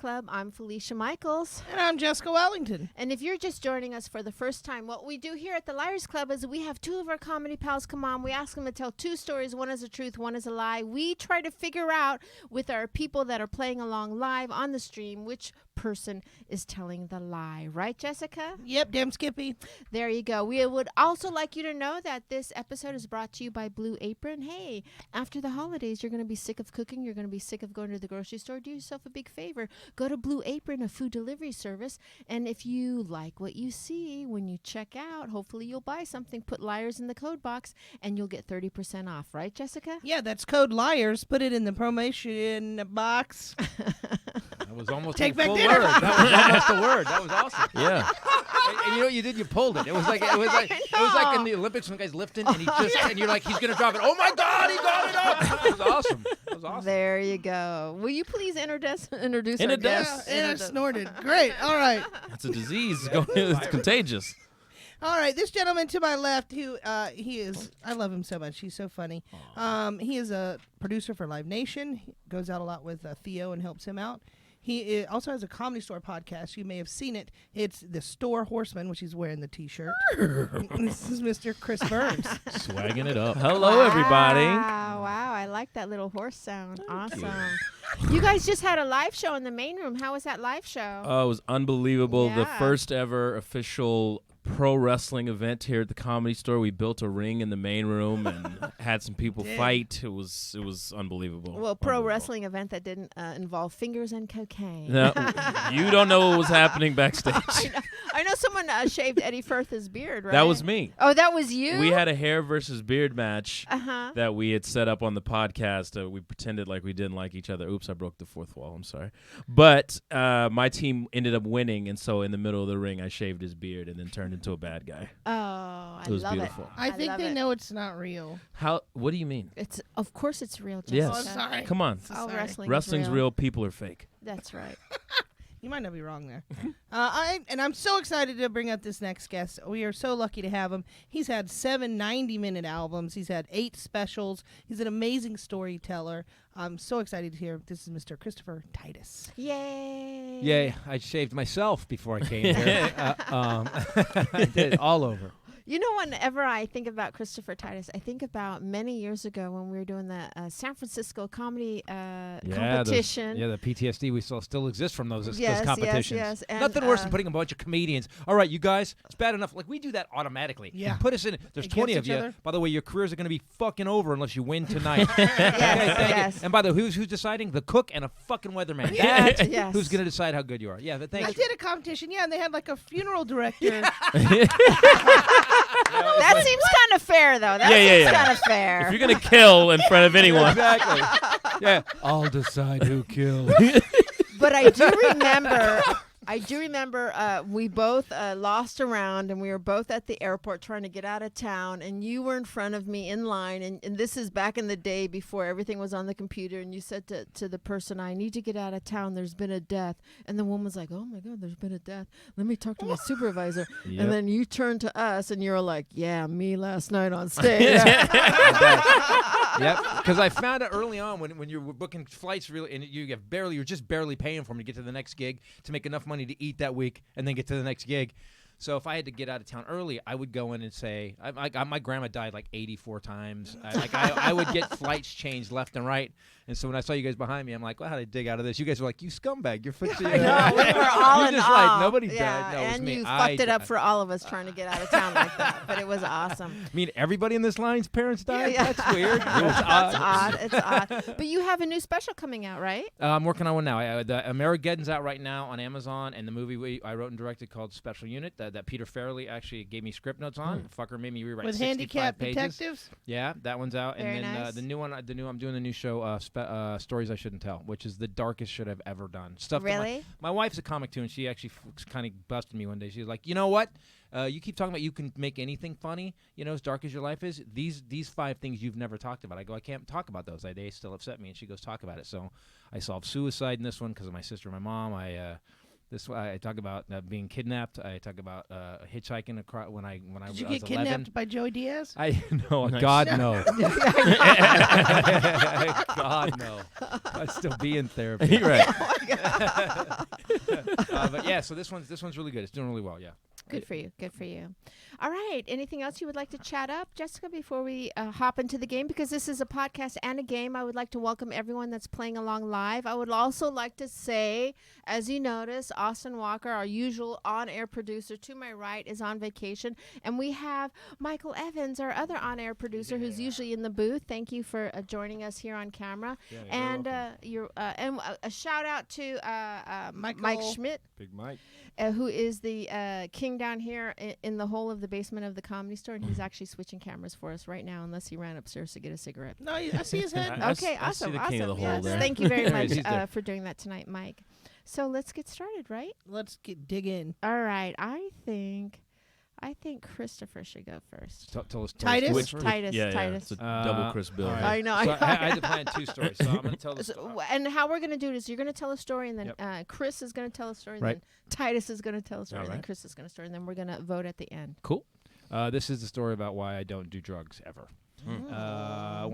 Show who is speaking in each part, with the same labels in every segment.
Speaker 1: Club. I'm Felicia Michaels.
Speaker 2: And I'm Jessica Wellington.
Speaker 1: And if you're just joining us for the first time, what we do here at the Liars Club is we have two of our comedy pals come on. We ask them to tell two stories. One is the truth, one is a lie. We try to figure out with our people that are playing along live on the stream which person is telling the lie. Right, Jessica?
Speaker 2: Yep, damn Skippy.
Speaker 1: There you go. We would also like you to know that this episode is brought to you by Blue Apron. Hey, after the holidays, you're going to be sick of cooking. You're going to be sick of going to the grocery store. Do yourself a big favor. Go to Blue Apron, a food delivery service. And if you like what you see when you check out, hopefully you'll buy something. Put liars in the code box and you'll get 30% off. Right, Jessica?
Speaker 2: Yeah, that's code liars. Put it in the promotion box.
Speaker 3: That was almost
Speaker 2: Take
Speaker 3: a
Speaker 2: back
Speaker 3: full
Speaker 2: dinner.
Speaker 3: word. That was almost a word. That was awesome. Yeah. And you know what you did? You pulled it. It was like in the Olympics when guys lifting and and you're like, he's gonna drop it. Oh my God, he got it up. It was awesome. It was awesome.
Speaker 1: There you go. Will you please introduce our
Speaker 3: Introduce.
Speaker 1: guests?
Speaker 2: And I snorted. Great. All right.
Speaker 3: That's a disease. It's contagious.
Speaker 2: All right. This gentleman to my left, who he is, I love him so much. He's so funny. He is a producer for Live Nation. He goes out a lot with Theo and helps him out. He also has a Comedy Store podcast. You may have seen it. It's The Store Horseman, which he's wearing the T-shirt. This is Mr. Chris Burns.
Speaker 3: Swagging it up. Hello, everybody.
Speaker 1: Wow, I like that little horse sound. Awesome. You guys just had a live show in the main room. How was that live show?
Speaker 3: Oh, it was unbelievable. The
Speaker 1: Yeah.
Speaker 3: first ever official pro wrestling event here at the Comedy Store. We built a ring in the main room and had some people fight. It was unbelievable.
Speaker 1: Well, pro wrestling event that didn't involve fingers and cocaine.
Speaker 3: No, you don't know what was happening backstage.
Speaker 1: I know someone shaved Eddie Firth's beard, right?
Speaker 3: That was me.
Speaker 1: Oh, that was you?
Speaker 3: We had a hair versus beard match
Speaker 1: Uh-huh.
Speaker 3: that we had set up on the podcast. We pretended like we didn't like each other. Oops, I broke the fourth wall. I'm sorry. But my team ended up winning, and so in the middle of the ring, I shaved his beard and then turned into a bad guy.
Speaker 1: Oh, I
Speaker 3: It was
Speaker 1: love
Speaker 3: beautiful.
Speaker 1: it.
Speaker 2: I think
Speaker 1: love
Speaker 2: they
Speaker 1: it.
Speaker 2: know it's not real.
Speaker 3: How? What do you mean?
Speaker 1: Of course it's real, Jessica.
Speaker 3: Yes.
Speaker 2: Oh, sorry.
Speaker 3: Come on.
Speaker 1: All
Speaker 2: Sorry.
Speaker 1: wrestling
Speaker 3: Wrestling's
Speaker 1: is
Speaker 3: real. People are fake.
Speaker 1: That's right.
Speaker 2: You might not be wrong there. I'm so excited to bring up this next guest. We are so lucky to have him. He's had 7 90-minute albums. He's had 8 specials. He's an amazing storyteller. I'm so excited to hear. This is Mr. Christopher Titus.
Speaker 1: Yay.
Speaker 4: Yay, I shaved myself before I came here. I did it all over.
Speaker 1: You know, whenever I think about Christopher Titus, I think about many years ago when we were doing the San Francisco comedy competition.
Speaker 4: The PTSD we still exists from those
Speaker 1: Yes,
Speaker 4: competitions.
Speaker 1: yes. And,
Speaker 4: Nothing worse than putting a bunch of comedians. All right, you guys, it's bad enough. Like, we do that automatically.
Speaker 2: Yeah.
Speaker 4: Put us in. There's
Speaker 2: Against
Speaker 4: 20 of
Speaker 2: each
Speaker 4: you.
Speaker 2: other?
Speaker 4: By the way, your careers are going to be fucking over unless you win tonight.
Speaker 1: Yes.
Speaker 4: And by the way, who's deciding? The cook and a fucking weatherman.
Speaker 1: That, yes.
Speaker 4: Who's going to decide how good you are? Yeah, but
Speaker 2: I
Speaker 4: thanks.
Speaker 2: did a competition, and they had like a funeral director.
Speaker 1: That seems kind of fair, though. That seems kind of fair.
Speaker 3: If you're gonna kill in front of anyone,
Speaker 4: Exactly. Yeah. I'll decide who kills.
Speaker 1: But I do remember. We both lost a round, and we were both at the airport trying to get out of town, and you were in front of me in line, and this is back in the day before everything was on the computer, and you said to the person, I need to get out of town, there's been a death. And the woman was like, oh my God, there's been a death. Let me talk to my supervisor.
Speaker 3: Yep.
Speaker 1: And then you turned to us, and you were like, yeah, me last night on stage.
Speaker 4: Yep, because I found out early on when you were booking flights, really, and you're just barely paying for them to get to the next gig to make enough money to eat that week and then get to the next gig. So if I had to get out of town early, I would go in and say, my grandma died like 84 times. I would get flights changed left and right. And so when I saw you guys behind me, I'm like, well, how did I dig out of this? You guys were like, you scumbag. You're fixing it.
Speaker 1: No, we were all
Speaker 4: You're
Speaker 1: in
Speaker 4: just
Speaker 1: awe.
Speaker 4: like, nobody
Speaker 1: Yeah,
Speaker 4: died. No, it was
Speaker 1: and
Speaker 4: me.
Speaker 1: you
Speaker 4: I
Speaker 1: fucked it up
Speaker 4: died.
Speaker 1: for all of us trying to get out of town like that. But it was awesome.
Speaker 4: I mean, everybody in this line's parents died?
Speaker 1: Yeah.
Speaker 4: That's weird.
Speaker 1: That's odd. It's odd. But you have a new special coming out, right?
Speaker 4: I'm working on one now. The Amerigeddon's out right now on Amazon, and the movie I wrote and directed called Special Unit that Peter Farrelly actually gave me script notes on. Fucker made me rewrite
Speaker 2: With
Speaker 4: 65
Speaker 2: handicapped
Speaker 4: pages.
Speaker 2: detectives.
Speaker 4: Yeah, that one's out.
Speaker 1: Very
Speaker 4: And then
Speaker 1: nice.
Speaker 4: I'm doing the new show, Stories I Shouldn't Tell, which is the darkest shit I've ever done. Stuff that
Speaker 1: Really?
Speaker 4: my wife's a comic too, and she actually kind of busted me one day. She was like, you know what? You keep talking about you can make anything funny, as dark as your life is. These 5 things you've never talked about. I go, I can't talk about those. They still upset me. And she goes, talk about it. So I solved suicide in this one because of my sister and my mom. I This I talk about being kidnapped. I talk about hitchhiking across when I
Speaker 2: Did
Speaker 4: was
Speaker 2: you get
Speaker 4: 11.
Speaker 2: kidnapped by Joey Diaz?
Speaker 4: I no,
Speaker 5: Nice.
Speaker 4: God no. God no. I'd still be in therapy.
Speaker 5: You're right.
Speaker 4: But yeah, so this one's really good. It's doing really well. Yeah.
Speaker 1: Good for you. Good for you. All right. Anything else you would like to chat up, Jessica, before we hop into the game? Because this is a podcast and a game, I would like to welcome everyone that's playing along live. I would also like to say, as you notice, Austin Walker, our usual on-air producer to my right, is on vacation. And we have Michael Evans, our other on-air producer, who's usually in the booth. Thank you for joining us here on camera. And a shout out to Mike Schmidt.
Speaker 5: Big Mike.
Speaker 1: Who is the king down here in the hole of the basement of the Comedy Store, and he's actually switching cameras for us right now, unless he ran upstairs to get a cigarette.
Speaker 2: No, I see his head.
Speaker 1: Okay,
Speaker 5: I see
Speaker 1: awesome,
Speaker 5: the
Speaker 1: awesome.
Speaker 5: king of the hole
Speaker 1: Yes,
Speaker 5: there.
Speaker 1: thank you very
Speaker 4: There he
Speaker 1: much
Speaker 4: is, he's there.
Speaker 1: for doing that tonight, Mike. So let's get started, right?
Speaker 2: Let's dig in.
Speaker 1: All right. I think Christopher should go first.
Speaker 4: Tell us
Speaker 2: Titus?
Speaker 4: Titus.
Speaker 1: Titus.
Speaker 5: Yeah,
Speaker 1: Titus.
Speaker 5: it's a double Chris Bill.
Speaker 4: all right.
Speaker 1: I know.
Speaker 4: So
Speaker 1: I
Speaker 4: I had to plan 2 stories. So I'm going to tell the story.
Speaker 1: And how we're going to do it is you're going to tell a story, and then
Speaker 4: Yep.
Speaker 1: Chris is going to tell a story, and
Speaker 4: Right.
Speaker 1: then Titus is going to tell a story,
Speaker 5: All
Speaker 1: and then
Speaker 5: right.
Speaker 1: Chris is going to story, and then we're going to vote at the end.
Speaker 4: Cool. This is the story about why I don't do drugs ever. When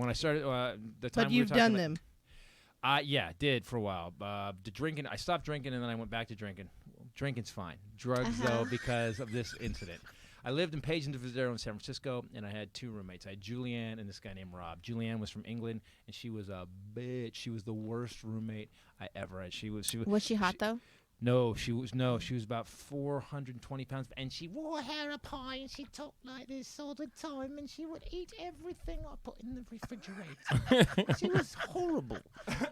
Speaker 4: I started, the time
Speaker 2: But
Speaker 4: we were
Speaker 2: you've
Speaker 4: talking
Speaker 2: done
Speaker 4: about-
Speaker 2: them.
Speaker 4: Yeah, did for a while. The drinking, I stopped drinking and then I went back to drinking. Drinking's fine. Drugs, though, because of this incident. I lived in Page and Divisadero in San Francisco, and I had 2 roommates. I had Julianne and this guy named Rob. Julianne was from England, and she was a bitch. She was the worst roommate I ever had. She was.
Speaker 1: Was she hot, though?
Speaker 4: No, she was about 420 pounds, and she wore hair up high, and she talked like this all the time, and she would eat everything I put in the refrigerator. She was horrible.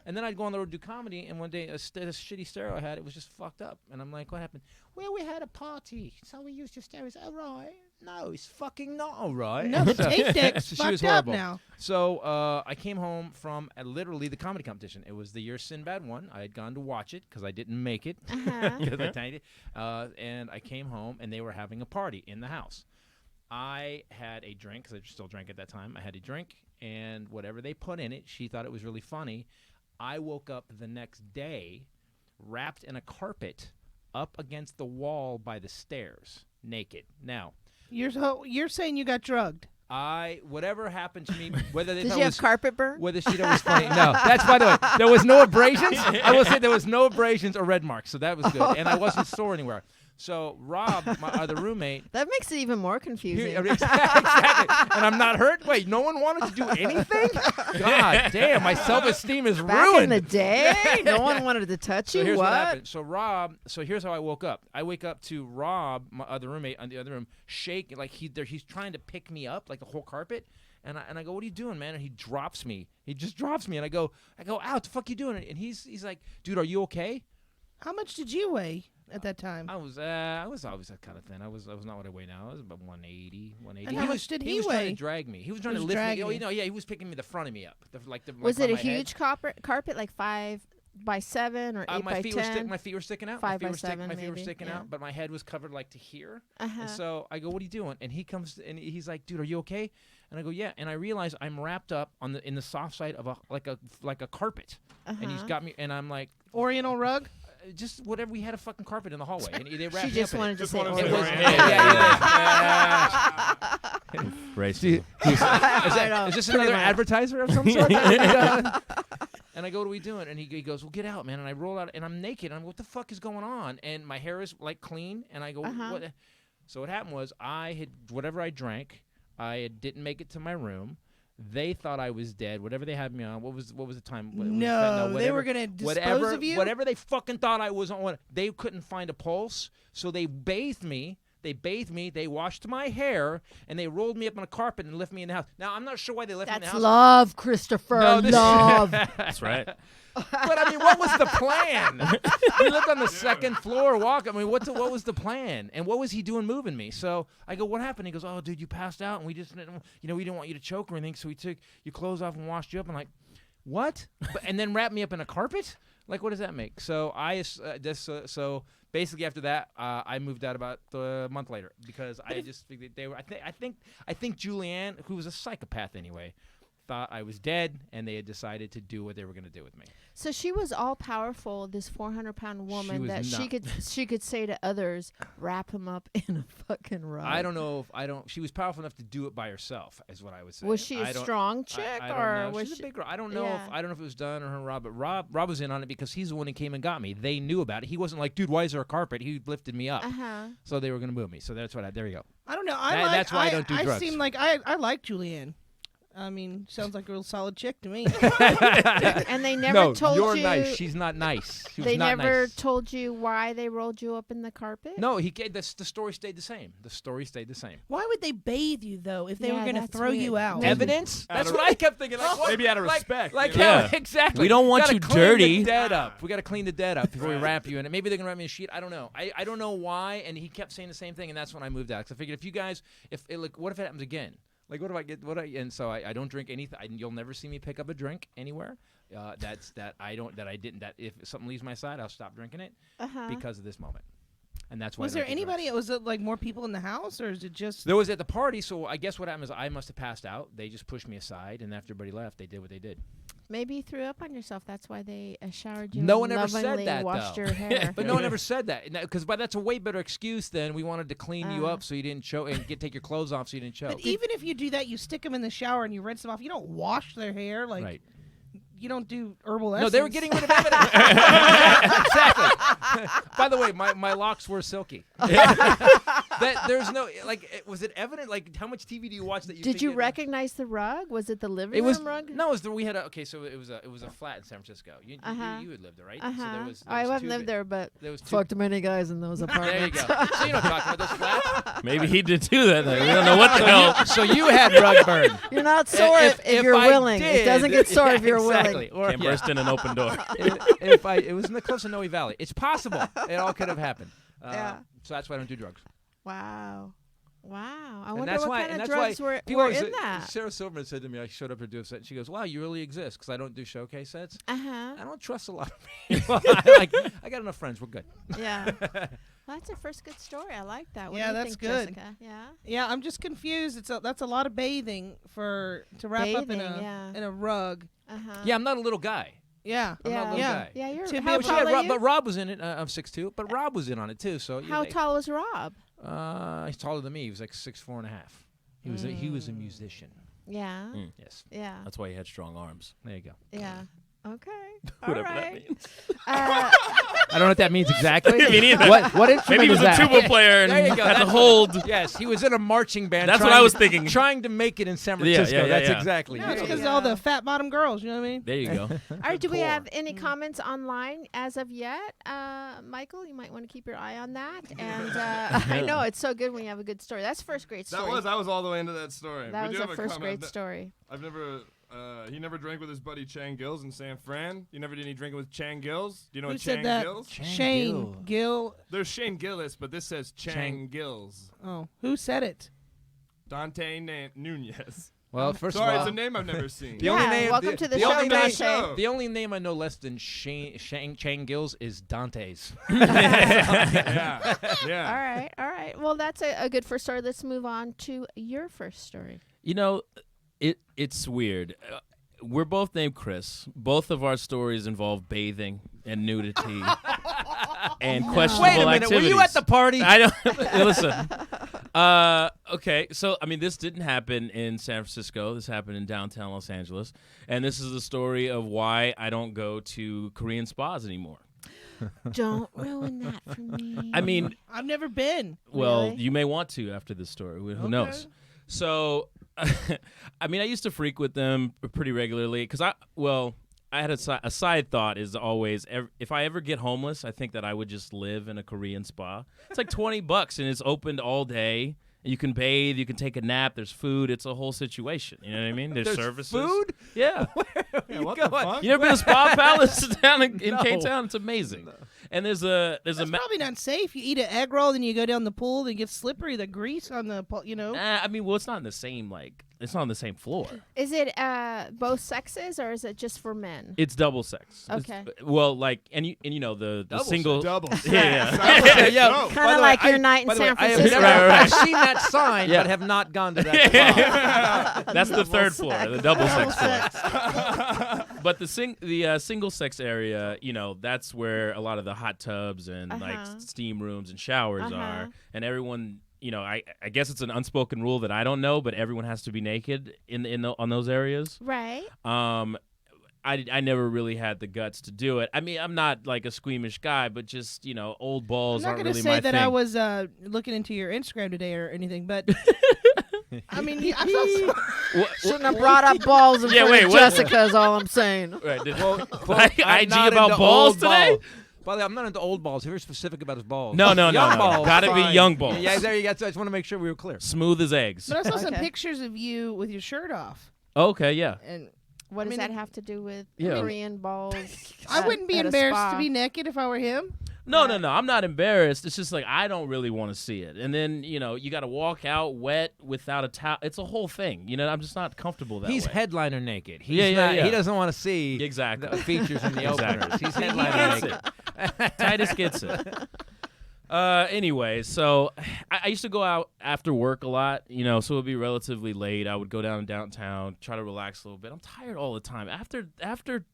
Speaker 4: And then I'd go on the road to do comedy, and one day a shitty stereo I had, it was just fucked up, and I'm like, what happened? Well, we had a party, so we used your stereos. All right. No, it's fucking not all right.
Speaker 2: No, the tape deck's
Speaker 4: So she was
Speaker 2: fucked up
Speaker 4: horrible.
Speaker 2: now.
Speaker 4: So I came home from literally the comedy competition. It was the year Sinbad won. I had gone to watch it because I didn't make it. Because I tanked it. And I came home, and they were having a party in the house. I had a drink, because I still drank at that time. I had a drink, and whatever they put in it, she thought it was really funny. I woke up the next day wrapped in a carpet up against the wall by the stairs, naked. Now,
Speaker 2: You're saying you got drugged.
Speaker 4: whatever happened to me, whether they
Speaker 1: Did
Speaker 4: thought
Speaker 1: you
Speaker 4: it
Speaker 1: have
Speaker 4: was
Speaker 1: carpet burn?
Speaker 4: whether she thought it was funny. No, that's by the way. There was no abrasions. I will say there was no abrasions or red marks, so that was good. And I wasn't sore anywhere. So Rob, my other roommate,
Speaker 1: That makes it even more confusing.
Speaker 4: exactly. And I'm not hurt. Wait, no one wanted to do anything? God damn, my self-esteem is
Speaker 1: Back
Speaker 4: ruined.
Speaker 1: in the day, no one wanted to touch
Speaker 4: So
Speaker 1: you.
Speaker 4: here's what
Speaker 1: What?
Speaker 4: happened. So here's how I woke up. I wake up to Rob, my other roommate, on the other room, shake like he's trying to pick me up, like the whole carpet. And I go, what are you doing, man? And he drops me. He just drops me, and I go, ow, what the fuck you doing? And he's like, dude, are you okay?
Speaker 2: How much did you weigh at that time?
Speaker 4: I was always that kind of thin. I was not what I weigh now. I was about 180.
Speaker 2: And how much did he
Speaker 4: was trying
Speaker 2: weigh?
Speaker 4: to drag me. He was trying
Speaker 2: He
Speaker 4: to
Speaker 2: was
Speaker 4: lift me.
Speaker 2: dragging
Speaker 4: Oh,
Speaker 2: you.
Speaker 4: yeah, he was picking me the front of me up.
Speaker 1: Was
Speaker 4: by
Speaker 1: it a
Speaker 4: my head.
Speaker 1: huge carpet, like 5 by 7 or 8
Speaker 4: my
Speaker 1: by
Speaker 4: feet
Speaker 1: 10?
Speaker 4: my feet were sticking out.
Speaker 1: 5
Speaker 4: my
Speaker 1: by
Speaker 4: feet were
Speaker 1: 7
Speaker 4: my feet were
Speaker 1: maybe,
Speaker 4: sticking
Speaker 1: yeah.
Speaker 4: out, but my head was covered like to here.
Speaker 1: Uh-huh.
Speaker 4: And so I go, what are you doing? And he comes and he's like, dude, are you okay? And I go, yeah. And I realize I'm wrapped up in the soft side of a carpet. And he's got me, and I'm like,
Speaker 2: Oriental rug?
Speaker 4: just whatever. We had a fucking carpet in the hallway, and they wrapped
Speaker 1: She
Speaker 4: me
Speaker 1: just
Speaker 4: up in
Speaker 1: wanted
Speaker 4: it.
Speaker 1: to
Speaker 5: Just
Speaker 1: say
Speaker 5: wanted to
Speaker 4: It
Speaker 5: say
Speaker 1: Oriental.
Speaker 4: was,
Speaker 5: Oriental.
Speaker 4: yeah.
Speaker 5: Racism.
Speaker 4: Is this another advertiser of some sort? And I go, what are we doing? And he goes, well, get out, man. And I roll out, and I'm naked. And I'm, what the fuck is going on? And my hair is like clean. And I go, what? So what happened was whatever I drank, didn't make it to my room. They thought I was dead. Whatever they had me on. What was the time?
Speaker 2: No, they were gonna dispose of you?
Speaker 4: Whatever they fucking thought I was on. They couldn't find a pulse, so they bathed me. They washed my hair, and they rolled me up on a carpet and left me in the house. Now, I'm not sure why they left me in the
Speaker 1: That's
Speaker 4: house.
Speaker 1: love, Christopher.
Speaker 4: No, this-
Speaker 1: love.
Speaker 5: That's right.
Speaker 4: But I mean, what was the plan? We lived on the second floor. I mean, what was the plan? And what was he doing moving me? So I go, what happened? He goes, oh, dude, you passed out, and we just, we didn't want you to choke or anything, so we took your clothes off and washed you up. I'm like, what? And then wrapped me up in a carpet? Like, what does that make? So so basically after that, I moved out about a month later because I just figured they were. I think Julianne, who was a psychopath anyway, thought I was dead, and they had decided to do what they were going to do with me.
Speaker 1: So she was all powerful, this 400-pound woman
Speaker 4: was
Speaker 1: that she could say to others, wrap him up in a fucking rug.
Speaker 4: I don't know if she was powerful enough to do it by herself, is what I would say.
Speaker 1: Was she a strong chick,
Speaker 4: I don't
Speaker 1: or
Speaker 4: know.
Speaker 1: was
Speaker 4: She's
Speaker 1: she
Speaker 4: a big girl. I don't know if it was Dunn or her and Rob, but Rob was in on it because he's the one who came and got me. They knew about it. He wasn't like, dude, why is there a carpet? He lifted me up. So they were going to move me. So that's what there you go.
Speaker 2: I don't know.
Speaker 4: That's why I don't do drugs.
Speaker 2: I seem like I like Julianne. I mean, sounds like a real solid chick to me.
Speaker 1: And they never told you.
Speaker 4: No, you're nice. She's not nice.
Speaker 1: They never told you why they rolled you up in the carpet?
Speaker 4: No, the story sted the same. The story stayed the same.
Speaker 2: Why would they bathe you, though, if they were going to throw you out?
Speaker 4: Evidence? That's what I kept thinking. Like,
Speaker 5: maybe out of respect.
Speaker 4: Exactly.
Speaker 6: We don't want you dirty.
Speaker 4: We got to clean the dead up before we wrap you in it. Maybe they're going to wrap me in a sheet. I don't know. I don't know why. And he kept saying the same thing, and that's when I moved out. Because I figured, if you guys, what if it happens again? Like, what if I get and so I don't drink anything. You'll never see me pick up a drink anywhere. That if something leaves my side, I'll stop drinking it because of this moment. And that's why.
Speaker 2: Was there anybody? Was it like more people in the house, or is it just?
Speaker 4: There was at the party. So I guess what happened is I must have passed out. They just pushed me aside, and after everybody left, they did what they did.
Speaker 1: Maybe you threw up on yourself. That's why they showered you.
Speaker 4: No one ever said that,
Speaker 1: washed
Speaker 4: though.
Speaker 1: your hair.
Speaker 4: But no one ever said that, because that's a way better excuse than we wanted to clean you up so you didn't choke and take your clothes off so you didn't choke.
Speaker 2: But even if you do that, you stick them in the shower and you rinse them off. You don't wash their hair like.
Speaker 4: Right.
Speaker 2: You don't do herbal essence.
Speaker 4: No, they were getting rid of evidence. Exactly. By the way, my locks were silky. There's no was it evident? Like, how much TV do you watch that you?
Speaker 1: Did you recognize the rug? Was it the living room rug?
Speaker 4: No, we had so it was a flat in San Francisco. You had lived there, right? So there was
Speaker 1: I haven't lived there, but
Speaker 4: there was
Speaker 1: fucked many guys in those apartments.
Speaker 4: There you go. So you know what I'm talking about, those flats?
Speaker 6: Maybe he did do that. Then. We don't know what the hell.
Speaker 4: So you had rug burn.
Speaker 1: You're not sore if you're willing. It doesn't get sore if you're willing.
Speaker 4: Or,
Speaker 6: Can't burst in an open door.
Speaker 4: It was in the cliffs of Noe Valley. It's possible. It all could have happened. So that's why I don't do drugs.
Speaker 1: Wow. I
Speaker 4: And
Speaker 1: wonder
Speaker 4: that's
Speaker 1: what
Speaker 4: why-
Speaker 1: kind
Speaker 4: and
Speaker 1: of
Speaker 4: that's why
Speaker 1: drugs were
Speaker 4: people
Speaker 1: in that.
Speaker 4: Sarah Silverman said to me, I showed up to do a set, and she goes, wow, you really exist, because I don't do showcase sets. I don't trust a lot of people. I got enough friends. We're good.
Speaker 1: Yeah. Well, that's a first good story. I like that. What
Speaker 2: Yeah,
Speaker 1: do you
Speaker 2: that's
Speaker 1: think,
Speaker 2: good.
Speaker 1: Jessica? Yeah.
Speaker 2: Yeah, I'm just confused. That's a lot of bathing to wrap up in a rug.
Speaker 4: Yeah, I'm not a little guy.
Speaker 2: Yeah.
Speaker 4: I'm not a little guy.
Speaker 1: Yeah, you're.
Speaker 2: To
Speaker 1: How
Speaker 2: be
Speaker 1: tall are you?
Speaker 4: But Rob was in it. I'm 6'2", but Rob was in on it too. So
Speaker 1: How tall was Rob?
Speaker 4: He's taller than me. He was like 6'4.5". He was a musician.
Speaker 1: Yeah.
Speaker 4: Yes.
Speaker 1: Yeah.
Speaker 6: That's why he had strong arms.
Speaker 4: There you go.
Speaker 1: Yeah. Okay.
Speaker 6: Whatever
Speaker 1: All
Speaker 6: that
Speaker 1: right.
Speaker 6: means.
Speaker 4: I don't know what that means exactly.
Speaker 6: Me neither.
Speaker 4: What instrument
Speaker 6: Maybe he was
Speaker 4: is
Speaker 6: a
Speaker 4: that?
Speaker 6: tuba player and
Speaker 4: There you go.
Speaker 6: had to
Speaker 4: That's-
Speaker 6: hold.
Speaker 4: Yes, he was in a marching band.
Speaker 6: That's what I was thinking.
Speaker 4: Trying to make it in San
Speaker 6: Yeah,
Speaker 4: Francisco.
Speaker 6: yeah,
Speaker 4: That's
Speaker 6: yeah.
Speaker 4: exactly.
Speaker 2: No, it's
Speaker 4: it.
Speaker 2: because
Speaker 1: Yeah.
Speaker 2: all the fat bottom girls. You know what I mean?
Speaker 6: There you go.
Speaker 1: All right. Do we
Speaker 4: Poor.
Speaker 1: have any comments online as of yet? Michael, you might want to keep your eye on that. And I know it's so good when you have a good story. That's first grade story.
Speaker 5: I was all the way into that story.
Speaker 1: That
Speaker 5: We
Speaker 1: was
Speaker 5: do
Speaker 1: a
Speaker 5: have
Speaker 1: first
Speaker 5: comment
Speaker 1: grade story.
Speaker 5: I've never. He never drank with his buddy Chang Gills in San Fran. You never did any drinking with Chang Gills? Do you know
Speaker 2: Who
Speaker 5: what
Speaker 2: said
Speaker 5: Chang
Speaker 2: that?
Speaker 5: Gills?
Speaker 2: Shane Gill.
Speaker 5: There's Shane Gillis, but this says Chang Gills.
Speaker 2: Oh, who said it?
Speaker 5: Dante Nunez.
Speaker 4: Well, first
Speaker 5: Sorry,
Speaker 4: of all,
Speaker 5: it's a name I've never seen.
Speaker 4: the only
Speaker 1: Yeah,
Speaker 4: name.
Speaker 1: welcome to the
Speaker 4: the
Speaker 1: show,
Speaker 4: only
Speaker 1: Dante.
Speaker 5: Show.
Speaker 4: The only name I know less than Chang Gills is Dante's.
Speaker 5: yeah. Yeah.
Speaker 1: All right. Well, that's a good first story. Let's move on to your first story.
Speaker 6: You know, it's weird. We're both named Chris. Both of our stories involve bathing and nudity and questionable
Speaker 4: Wait a minute.
Speaker 6: activities.
Speaker 4: Were you at the party?
Speaker 6: I don't listen. Okay, so I mean, this didn't happen in San Francisco. This happened in downtown Los Angeles, and this is the story of why I don't go to Korean spas anymore.
Speaker 1: Don't ruin that for me.
Speaker 6: I mean,
Speaker 2: I've never been.
Speaker 6: well,
Speaker 1: Really?
Speaker 6: you may want to after this story. Who
Speaker 2: Okay.
Speaker 6: knows? So, I mean, I used to frequent them pretty regularly because I had a side thought is always if I ever get homeless, I think that I would just live in a Korean spa. It's like $20 and it's opened all day. You can bathe, you can take a nap. There's food. It's a whole situation. You know what I mean? There's services.
Speaker 4: Food?
Speaker 6: Yeah.
Speaker 5: Yeah, what the fuck?
Speaker 6: You never been to Spa Palace down in
Speaker 4: No.
Speaker 6: K-Town? It's amazing. And there's a
Speaker 2: That's probably not safe. You eat an egg roll, then you go down the pool, then it gets slippery. The grease on the pool,
Speaker 6: I mean, well, it's not in the same it's not on the same floor.
Speaker 1: Is it both sexes or is it just for men?
Speaker 6: It's double sex.
Speaker 1: Okay.
Speaker 6: And you know the
Speaker 3: Double
Speaker 6: single.
Speaker 5: Double.
Speaker 6: Yeah.
Speaker 3: Yeah.
Speaker 1: Kind of like your night in
Speaker 3: By the way,
Speaker 1: San
Speaker 3: I have
Speaker 1: Francisco.
Speaker 3: never I've seen that sign,
Speaker 6: Yeah.
Speaker 3: but have not gone to that spot.
Speaker 6: That's the third floor, the double sex floor. But the single sex area, that's where a lot of the hot tubs and like steam rooms and showers are, and everyone. I guess it's an unspoken rule that I don't know, but everyone has to be naked on those areas.
Speaker 1: Right.
Speaker 6: I never really had the guts to do it. I mean, I'm not like a squeamish guy, but just old balls
Speaker 2: I'm not
Speaker 6: aren't
Speaker 2: going to
Speaker 6: really my
Speaker 2: say that
Speaker 6: thing.
Speaker 2: I was looking into your Instagram today or anything, but I mean, I saw
Speaker 1: Shouldn't have brought up balls in front of
Speaker 6: what?
Speaker 1: Jessica is all I'm saying.
Speaker 6: Right, did
Speaker 3: I'm
Speaker 6: IG
Speaker 3: not
Speaker 6: about
Speaker 3: into
Speaker 6: balls
Speaker 3: old
Speaker 6: today?
Speaker 3: balls. By the way, I'm not into old balls. He was specific about his balls.
Speaker 6: No.
Speaker 3: Young balls.
Speaker 6: Gotta be
Speaker 3: fine.
Speaker 6: young balls.
Speaker 3: Yeah, there you go. I just want to make sure we were clear.
Speaker 6: Smooth as eggs.
Speaker 2: But I saw some
Speaker 1: Okay.
Speaker 2: pictures of you with your shirt off,
Speaker 6: Okay, yeah.
Speaker 2: and
Speaker 1: What does
Speaker 2: mean,
Speaker 1: that have to do with
Speaker 6: Yeah.
Speaker 1: Korean balls?
Speaker 2: I wouldn't be
Speaker 1: at a
Speaker 2: embarrassed
Speaker 1: spa?
Speaker 2: to be naked if I were him.
Speaker 6: No. I'm not embarrassed. It's just like I don't really want to see it. And then, you got to walk out wet without a towel. It's a whole thing. I'm just not comfortable that
Speaker 3: He's
Speaker 6: way.
Speaker 3: headliner naked. He's
Speaker 6: Yeah.
Speaker 3: He doesn't want to see
Speaker 6: Exactly.
Speaker 3: the features in the
Speaker 6: Exactly.
Speaker 3: openers. He's
Speaker 6: He
Speaker 3: headliner
Speaker 6: gets
Speaker 3: naked.
Speaker 6: it. Titus gets it. Anyway, so I used to go out after work a lot, so it would be relatively late. I would go downtown, try to relax a little bit. I'm tired all the time. After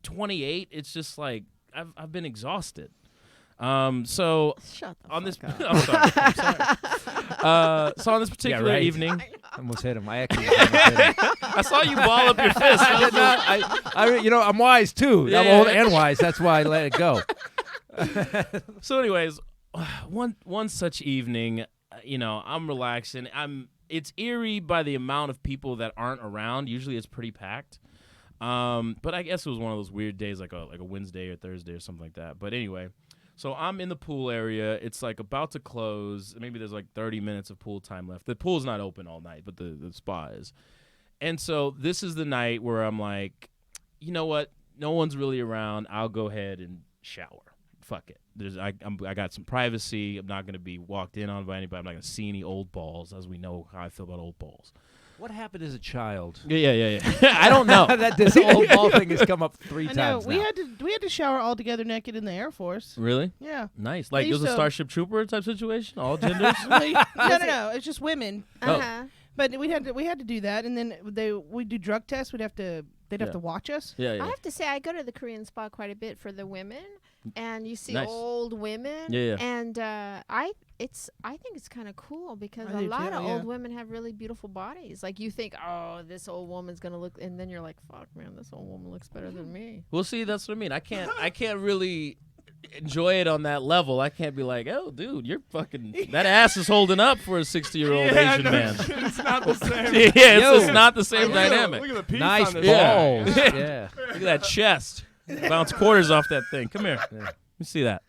Speaker 6: 28, it's just like I've been exhausted. So
Speaker 1: Shut the
Speaker 6: on this,
Speaker 1: fuck
Speaker 6: I'm sorry. So on this particular
Speaker 3: right.
Speaker 6: evening,
Speaker 3: I almost hit him. I actually almost hit him.
Speaker 6: I saw you ball up your fist.
Speaker 3: I did not. I'm wise too.
Speaker 6: Yeah,
Speaker 3: I'm
Speaker 6: yeah.
Speaker 3: old and wise. That's why I let it go.
Speaker 6: So, anyways, one such evening, I'm relaxing. It's eerie by the amount of people that aren't around. Usually, it's pretty packed. But I guess it was one of those weird days, like a Wednesday or Thursday or something like that. But anyway, so I'm in the pool area. It's like about to close. Maybe there's like 30 minutes of pool time left. The pool's not open all night, but the spa is. And so this is the night where I'm like, you know what? No one's really around. I'll go ahead and shower. Fuck it. I got some privacy. I'm not going to be walked in on by anybody. I'm not going to see any old balls, as we know how I feel about old balls.
Speaker 3: What happened as a child?
Speaker 6: Yeah. I don't know.
Speaker 3: That this old ball thing has come up 3
Speaker 2: I know
Speaker 3: times
Speaker 2: we
Speaker 3: now.
Speaker 2: had to shower all together naked in the Air Force.
Speaker 6: Really?
Speaker 2: Yeah.
Speaker 6: Nice. Like it
Speaker 2: used
Speaker 6: was a
Speaker 2: to-
Speaker 6: Starship Trooper type situation? All genders?
Speaker 2: No. It's just women.
Speaker 1: Uh-huh.
Speaker 2: But we had to do that, and then we do drug tests. They'd have
Speaker 6: Yeah.
Speaker 2: to watch us.
Speaker 6: Yeah.
Speaker 1: I have to say, I go to the Korean spa quite a bit for the women, and you see
Speaker 6: Nice.
Speaker 1: old women.
Speaker 6: Yeah.
Speaker 1: And I think it's kind of cool because
Speaker 2: I
Speaker 1: a
Speaker 2: do
Speaker 1: lot
Speaker 2: too,
Speaker 1: of
Speaker 2: yeah.
Speaker 1: old women have really beautiful bodies. Like you think, oh, this old woman's gonna look, and then you're like, fuck, man, this old woman looks better than me.
Speaker 6: Well, see, that's what I mean. I can't really enjoy it on that level. I can't be like, oh, dude, you're fucking that ass is holding up for a 60-year-old Asian man.
Speaker 5: It's not the same.
Speaker 6: Yeah, it's not the same
Speaker 5: Look at the-
Speaker 6: dynamic.
Speaker 5: Look at the piece
Speaker 3: Nice
Speaker 5: on this.
Speaker 3: balls.
Speaker 6: Yeah.
Speaker 3: Yeah.
Speaker 6: Look at that chest. Bounce quarters off that thing. Come here. Let me see that.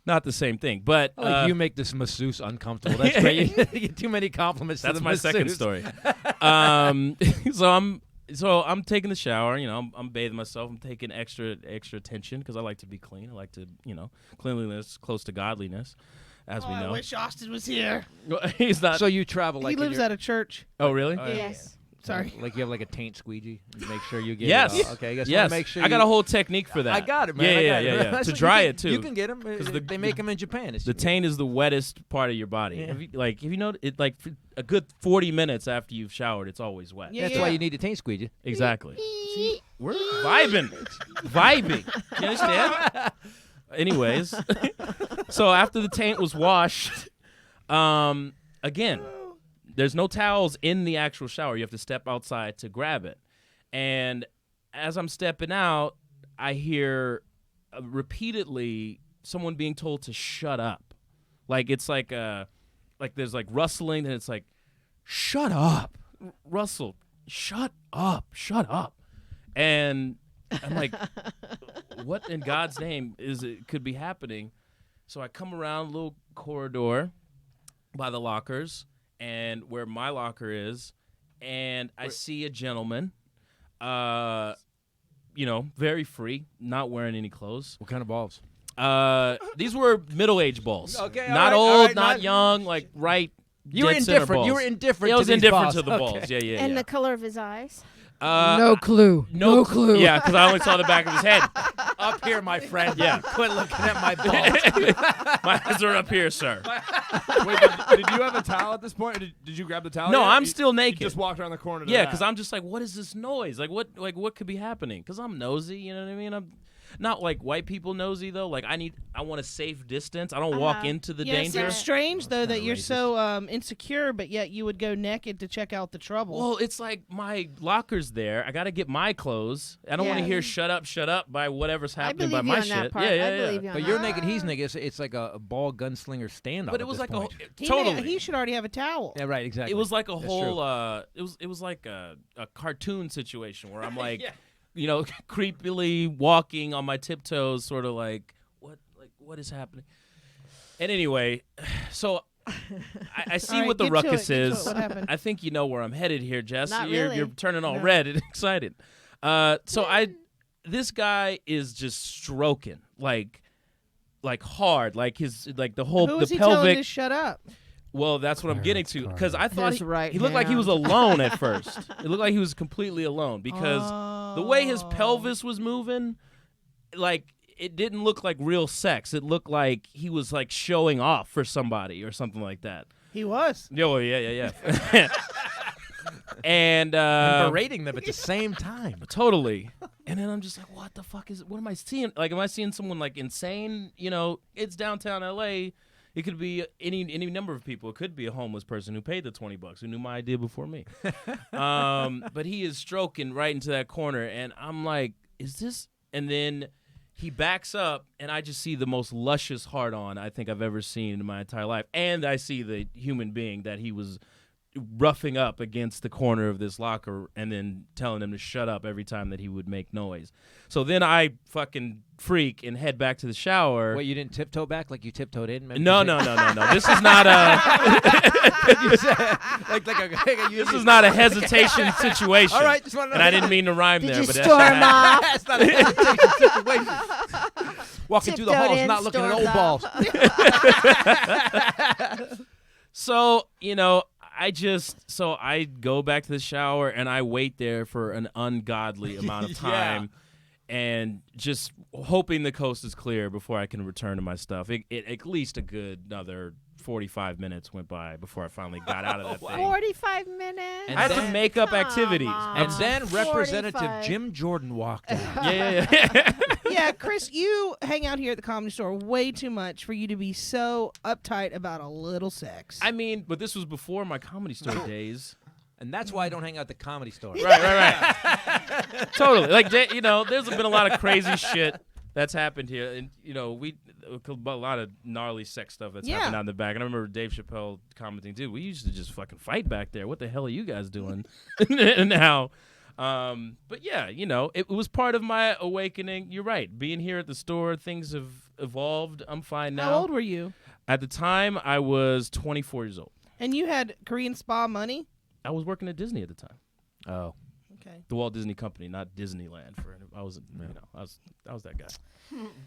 Speaker 6: Not the same thing, but
Speaker 3: I like you make this masseuse uncomfortable. That's great. You get too many compliments.
Speaker 6: that's
Speaker 3: to the
Speaker 6: my second
Speaker 3: masseuse.
Speaker 6: story. So I'm taking the shower. I'm bathing myself. I'm taking extra attention because I like to be clean. I like to, cleanliness close to godliness, as we
Speaker 2: I
Speaker 6: know.
Speaker 2: wish Austin was here.
Speaker 6: He's not.
Speaker 3: So you travel like
Speaker 2: He lives
Speaker 3: at
Speaker 2: at a church.
Speaker 6: Oh, really?
Speaker 1: Yes.
Speaker 2: Sorry.
Speaker 3: like you have like a taint squeegee. You make sure you get
Speaker 6: Yes.
Speaker 3: it all. Okay, I guess
Speaker 6: Yes.
Speaker 3: make sure
Speaker 6: I got
Speaker 3: you-
Speaker 6: a whole technique for that.
Speaker 3: I got it, man.
Speaker 6: Yeah.
Speaker 3: That's
Speaker 6: To
Speaker 3: what
Speaker 6: dry
Speaker 3: you
Speaker 6: it
Speaker 3: can,
Speaker 6: too.
Speaker 3: You can get them. They make them in Japan. It's
Speaker 6: The taint is the wettest part of your body.
Speaker 3: Yeah.
Speaker 6: If you know it, like for a good 40 minutes after you've showered, it's always wet.
Speaker 2: Yeah.
Speaker 3: That's why you need a taint squeegee.
Speaker 6: Exactly. See, we're vibing. You understand? Anyways, so after the taint was washed, again, there's no towels in the actual shower. You have to step outside to grab it. And as I'm stepping out, I hear repeatedly someone being told to shut up. Like it's like there's like rustling, and it's like, shut up, Russell, shut up. And I'm like, what in God's name could be happening? So I come around a little corridor by the lockers and where my locker is, and I see a gentleman, very free, not wearing any clothes.
Speaker 3: What kind of balls?
Speaker 6: These were middle-aged balls.
Speaker 4: Okay,
Speaker 6: not
Speaker 4: all
Speaker 6: old,
Speaker 4: right,
Speaker 6: not young, like right.
Speaker 4: You were
Speaker 6: dead center
Speaker 4: indifferent.
Speaker 6: balls.
Speaker 4: You were indifferent.
Speaker 6: Yeah, I
Speaker 4: to
Speaker 6: was
Speaker 4: these
Speaker 6: indifferent
Speaker 4: balls.
Speaker 6: to the
Speaker 4: Okay.
Speaker 6: balls. Yeah.
Speaker 1: And the color of his eyes.
Speaker 2: clue.
Speaker 6: No clue. Yeah, because I only saw the back of his head.
Speaker 4: Up here, my friend.
Speaker 6: Yeah.
Speaker 4: Quit looking at my balls.
Speaker 6: My eyes are up here, sir.
Speaker 5: Wait, did you have a towel at this point? Or did you grab the towel?
Speaker 6: No,
Speaker 5: yet?
Speaker 6: I'm
Speaker 5: You-
Speaker 6: still
Speaker 5: You
Speaker 6: naked.
Speaker 5: just walked around the corner. To
Speaker 6: Yeah,
Speaker 5: that.
Speaker 6: because I'm just like, what is this noise? Like, what could be happening? Because I'm nosy, you know what I mean? I'm not like white people nosy though. Like I want a safe distance. I don't walk into the
Speaker 2: Yeah, it
Speaker 6: danger.
Speaker 2: seems strange though that
Speaker 4: kinda
Speaker 2: you're
Speaker 4: racist.
Speaker 2: so insecure, but yet you would go naked to check out the trouble.
Speaker 6: Well, it's like my locker's there. I got to get my clothes. I don't want to
Speaker 1: Yeah.
Speaker 6: hear shut up by whatever's
Speaker 1: I
Speaker 6: happening
Speaker 1: believe
Speaker 6: by
Speaker 1: you
Speaker 6: my
Speaker 1: on that
Speaker 6: shit.
Speaker 1: part.
Speaker 6: Yeah.
Speaker 1: I believe you on
Speaker 4: But
Speaker 1: that.
Speaker 4: you're naked. He's naked. It's like a ball gunslinger standoff.
Speaker 6: But
Speaker 4: at
Speaker 6: it was
Speaker 4: this
Speaker 6: like
Speaker 4: point.
Speaker 6: totally.
Speaker 2: He should already have a towel.
Speaker 4: Yeah, right. Exactly.
Speaker 6: It was like a
Speaker 4: That's
Speaker 6: whole.
Speaker 4: true.
Speaker 6: It was like a cartoon situation where I'm like,
Speaker 4: Yeah.
Speaker 6: you know, creepily walking on my tiptoes, sort of like what is happening. And anyway, so I see
Speaker 2: All right,
Speaker 6: what the
Speaker 2: get to it,
Speaker 6: ruckus
Speaker 2: get to it.
Speaker 6: is.
Speaker 2: What happened?
Speaker 6: I think you know where I'm headed here, Jess.
Speaker 1: Not
Speaker 6: you're
Speaker 1: really.
Speaker 6: turning all
Speaker 2: No.
Speaker 6: red and excited. This guy is just stroking like hard, like the whole
Speaker 2: Who
Speaker 6: the
Speaker 2: was he telling
Speaker 6: pelvic.
Speaker 2: to shut up?
Speaker 6: Well, that's what I'm getting to because I thought
Speaker 1: His right
Speaker 6: he looked like he was
Speaker 1: hand.
Speaker 6: alone at first. It looked like he was completely alone because the way his
Speaker 2: Oh.
Speaker 6: pelvis was moving, like it didn't look like real sex. It looked like he was like showing off for somebody or something like that.
Speaker 2: He was.
Speaker 6: Yeah, well, yeah. and
Speaker 4: and berating them at the same time.
Speaker 6: totally. And then I'm just like, what the fuck is? What am I seeing? Like, am I seeing someone like insane? You know, it's downtown L.A. It could be any number of people. It could be a homeless person who paid the $20, who knew my idea before me. But he is stroking right into that corner, and I'm like, is this? And then he backs up, and I just see the most luscious hard-on I think I've ever seen in my entire life. And I see the human being that he was roughing up against the corner of this locker and then telling him to shut up every time that he would make noise. So then I fucking freak and head back to the shower.
Speaker 4: Wait, you didn't tiptoe back like you tiptoed in? Remember
Speaker 6: No.
Speaker 4: you
Speaker 6: This is not a
Speaker 4: said- like a
Speaker 6: this is not a hesitation situation.
Speaker 4: All right, just want to know.
Speaker 6: And I didn't mean to rhyme
Speaker 1: Did
Speaker 6: there,
Speaker 1: you
Speaker 6: but
Speaker 1: storm
Speaker 6: that's
Speaker 1: off?
Speaker 4: That's not a hesitation situation. Walking through the
Speaker 1: Tiptoed
Speaker 4: halls,
Speaker 1: in,
Speaker 4: not looking at
Speaker 1: stormed
Speaker 4: old
Speaker 1: off.
Speaker 4: balls.
Speaker 6: So, I go back to the shower and I wait there for an ungodly amount of time and just hoping the coast is clear before I can return to my stuff. It at least a good another 45 minutes went by before I finally got out of that thing.
Speaker 1: 45 minutes.
Speaker 4: And
Speaker 6: I had
Speaker 4: then-
Speaker 6: to make up
Speaker 1: Come
Speaker 6: activities.
Speaker 1: on.
Speaker 4: And then Representative
Speaker 1: 45.
Speaker 4: Jim Jordan walked out.
Speaker 6: Yeah.
Speaker 2: Yeah, Chris, you hang out here at the Comedy Store way too much for you to be so uptight about a little sex.
Speaker 6: I mean, but this was before my Comedy Store days.
Speaker 4: And that's why I don't hang out at the Comedy Store.
Speaker 6: Right. Totally. Like, there's been a lot of crazy shit that's happened here. And, a lot of gnarly sex stuff that's happened out in the back. And I remember Dave Chappelle commenting, dude, we used to just fucking fight back there. What the hell are you guys doing now? But yeah, it was part of my awakening. You're right. Being here at the store, things have evolved. I'm fine now.
Speaker 2: How old were you?
Speaker 6: At the time, I was 24 years old.
Speaker 2: And you had Korean spa money?
Speaker 6: I was working at Disney at the time.
Speaker 4: Oh.
Speaker 2: Okay.
Speaker 6: The Walt Disney Company, not Disneyland. I was that guy.